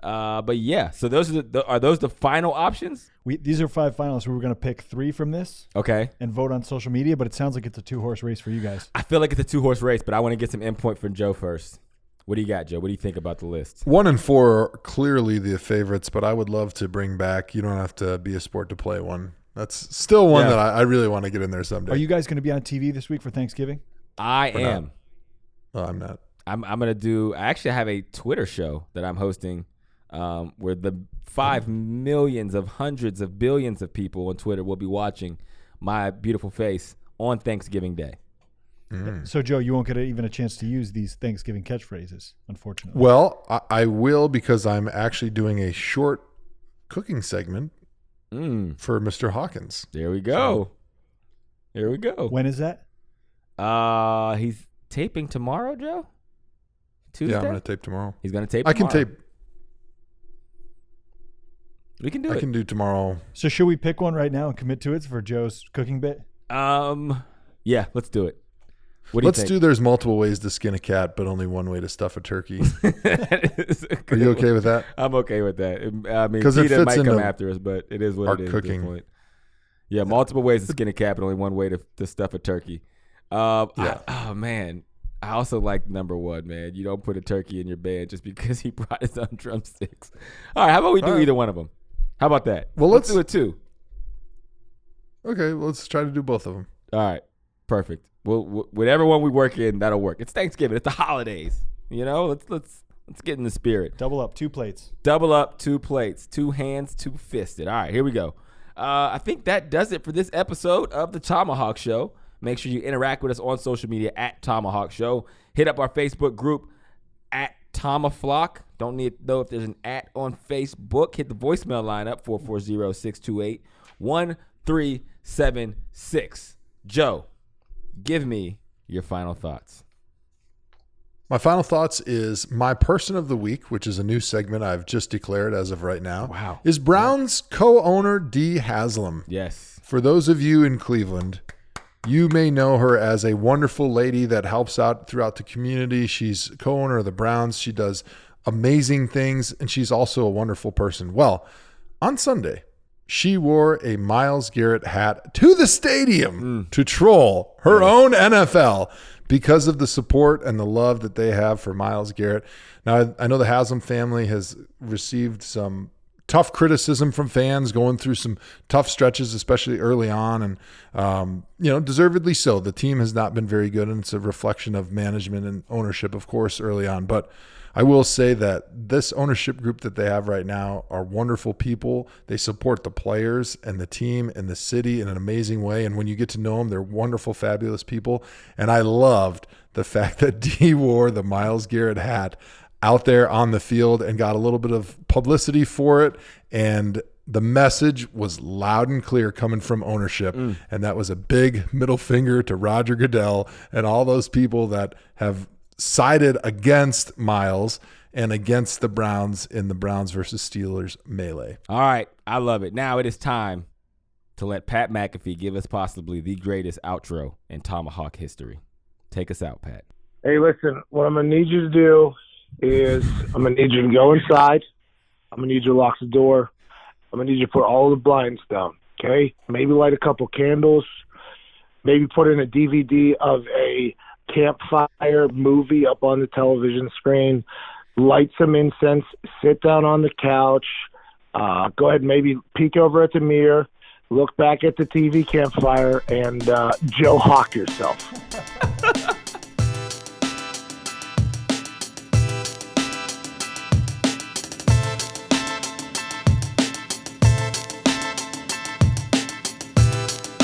But yeah, so those are those the final options? These are 5 finalists. We were going to pick 3 from this. Okay. And vote on social media, but it sounds like it's a 2-horse race for you guys. I feel like it's a 2-horse race, but I want to get some input from Joe first. What do you got, Joe? What do you think about the list? 1 and 4 are clearly the favorites, but I would love to bring back, you don't have to be a sport to play one. That's still one that I really want to get in there someday. Are you guys going to be on TV this week for Thanksgiving? I am. No, I'm not. I'm going to do – I actually have a Twitter show that I'm hosting where the 5 millions of hundreds of billions of people on Twitter will be watching my beautiful face on Thanksgiving Day. So, Joe, you won't get even a chance to use these Thanksgiving catchphrases, unfortunately. Well, I will because I'm actually doing a short cooking segment for Mr. Hawkins. There we go. There we go. When is that? He's taping tomorrow, Joe? Tuesday? Yeah, I'm going to tape tomorrow. He's going to tape I tomorrow. can tape. We can do it. I can do tomorrow. So should we pick one right now and commit to it for Joe's cooking bit? Yeah, let's do it. Let's do there's multiple ways to skin a cat, but only one way to stuff a turkey. Are you okay with that? I'm okay with that. I mean, because it PETA fits might come into after us, but it is what it is cooking. at this point. Yeah, multiple ways to skin a cat, but only one way to stuff a turkey. Oh, man. I also like number 1, man. You don't put a turkey in your bed just because he brought his own drumsticks. All right, how about we do either one of them? How about that? Well, let's do it too. Okay, well, let's try to do both of them. All right, perfect. Well, whatever one we work in, that'll work. It's Thanksgiving. It's the holidays. You know, let's get in the spirit. Double up, 2 plates. Double up, 2 plates. 2 hands, 2 fisted. All right, here we go. I think that does it for this episode of the ThomaHawk Show. Make sure you interact with us on social media at ThomaHawk Show. Hit up our Facebook group at ThomaFlock. Don't need to know if there's an at on Facebook. Hit the voicemail line up 440-628-1376. Joe, give me your final thoughts. My final thoughts is my person of the week, which is a new segment I've just declared as of right now. Wow. Is Browns co-owner D. Haslam. Yes. For those of you in Cleveland, You may know her as a wonderful lady that helps out throughout the community. She's co-owner of the Browns. She does amazing things, and she's also a wonderful person. Well, on Sunday, she wore a Myles Garrett hat to the stadium to troll her own NFL because of the support and the love that they have for Myles Garrett. Now, I know the Haslam family has received some tough criticism from fans, going through some tough stretches, especially early on, and deservedly so. The team has not been very good, and it's a reflection of management and ownership, of course, early on. But I will say that this ownership group that they have right now are wonderful people. They support the players and the team and the city in an amazing way. And when you get to know them, they're wonderful, fabulous people. And I loved the fact that D wore the Myles Garrett hat out there on the field and got a little bit of publicity for it. And the message was loud and clear coming from ownership. And that was a big middle finger to Roger Goodell and all those people that have sided against Myles and against the Browns in the Browns versus Steelers melee. All right. I love it. Now it is time to let Pat McAfee give us possibly the greatest outro in ThomaHawk history. Take us out, Pat. Hey, listen, what I'm going to need you to do is I'm going to need you to go inside. I'm going to need you to lock the door. I'm going to need you to put all the blinds down, okay? Maybe light a couple candles. Maybe put in a DVD of a campfire movie up on the television screen. Light some incense. Sit down on the couch. Go ahead and maybe peek over at the mirror. Look back at the TV campfire and Joe Hawk yourself.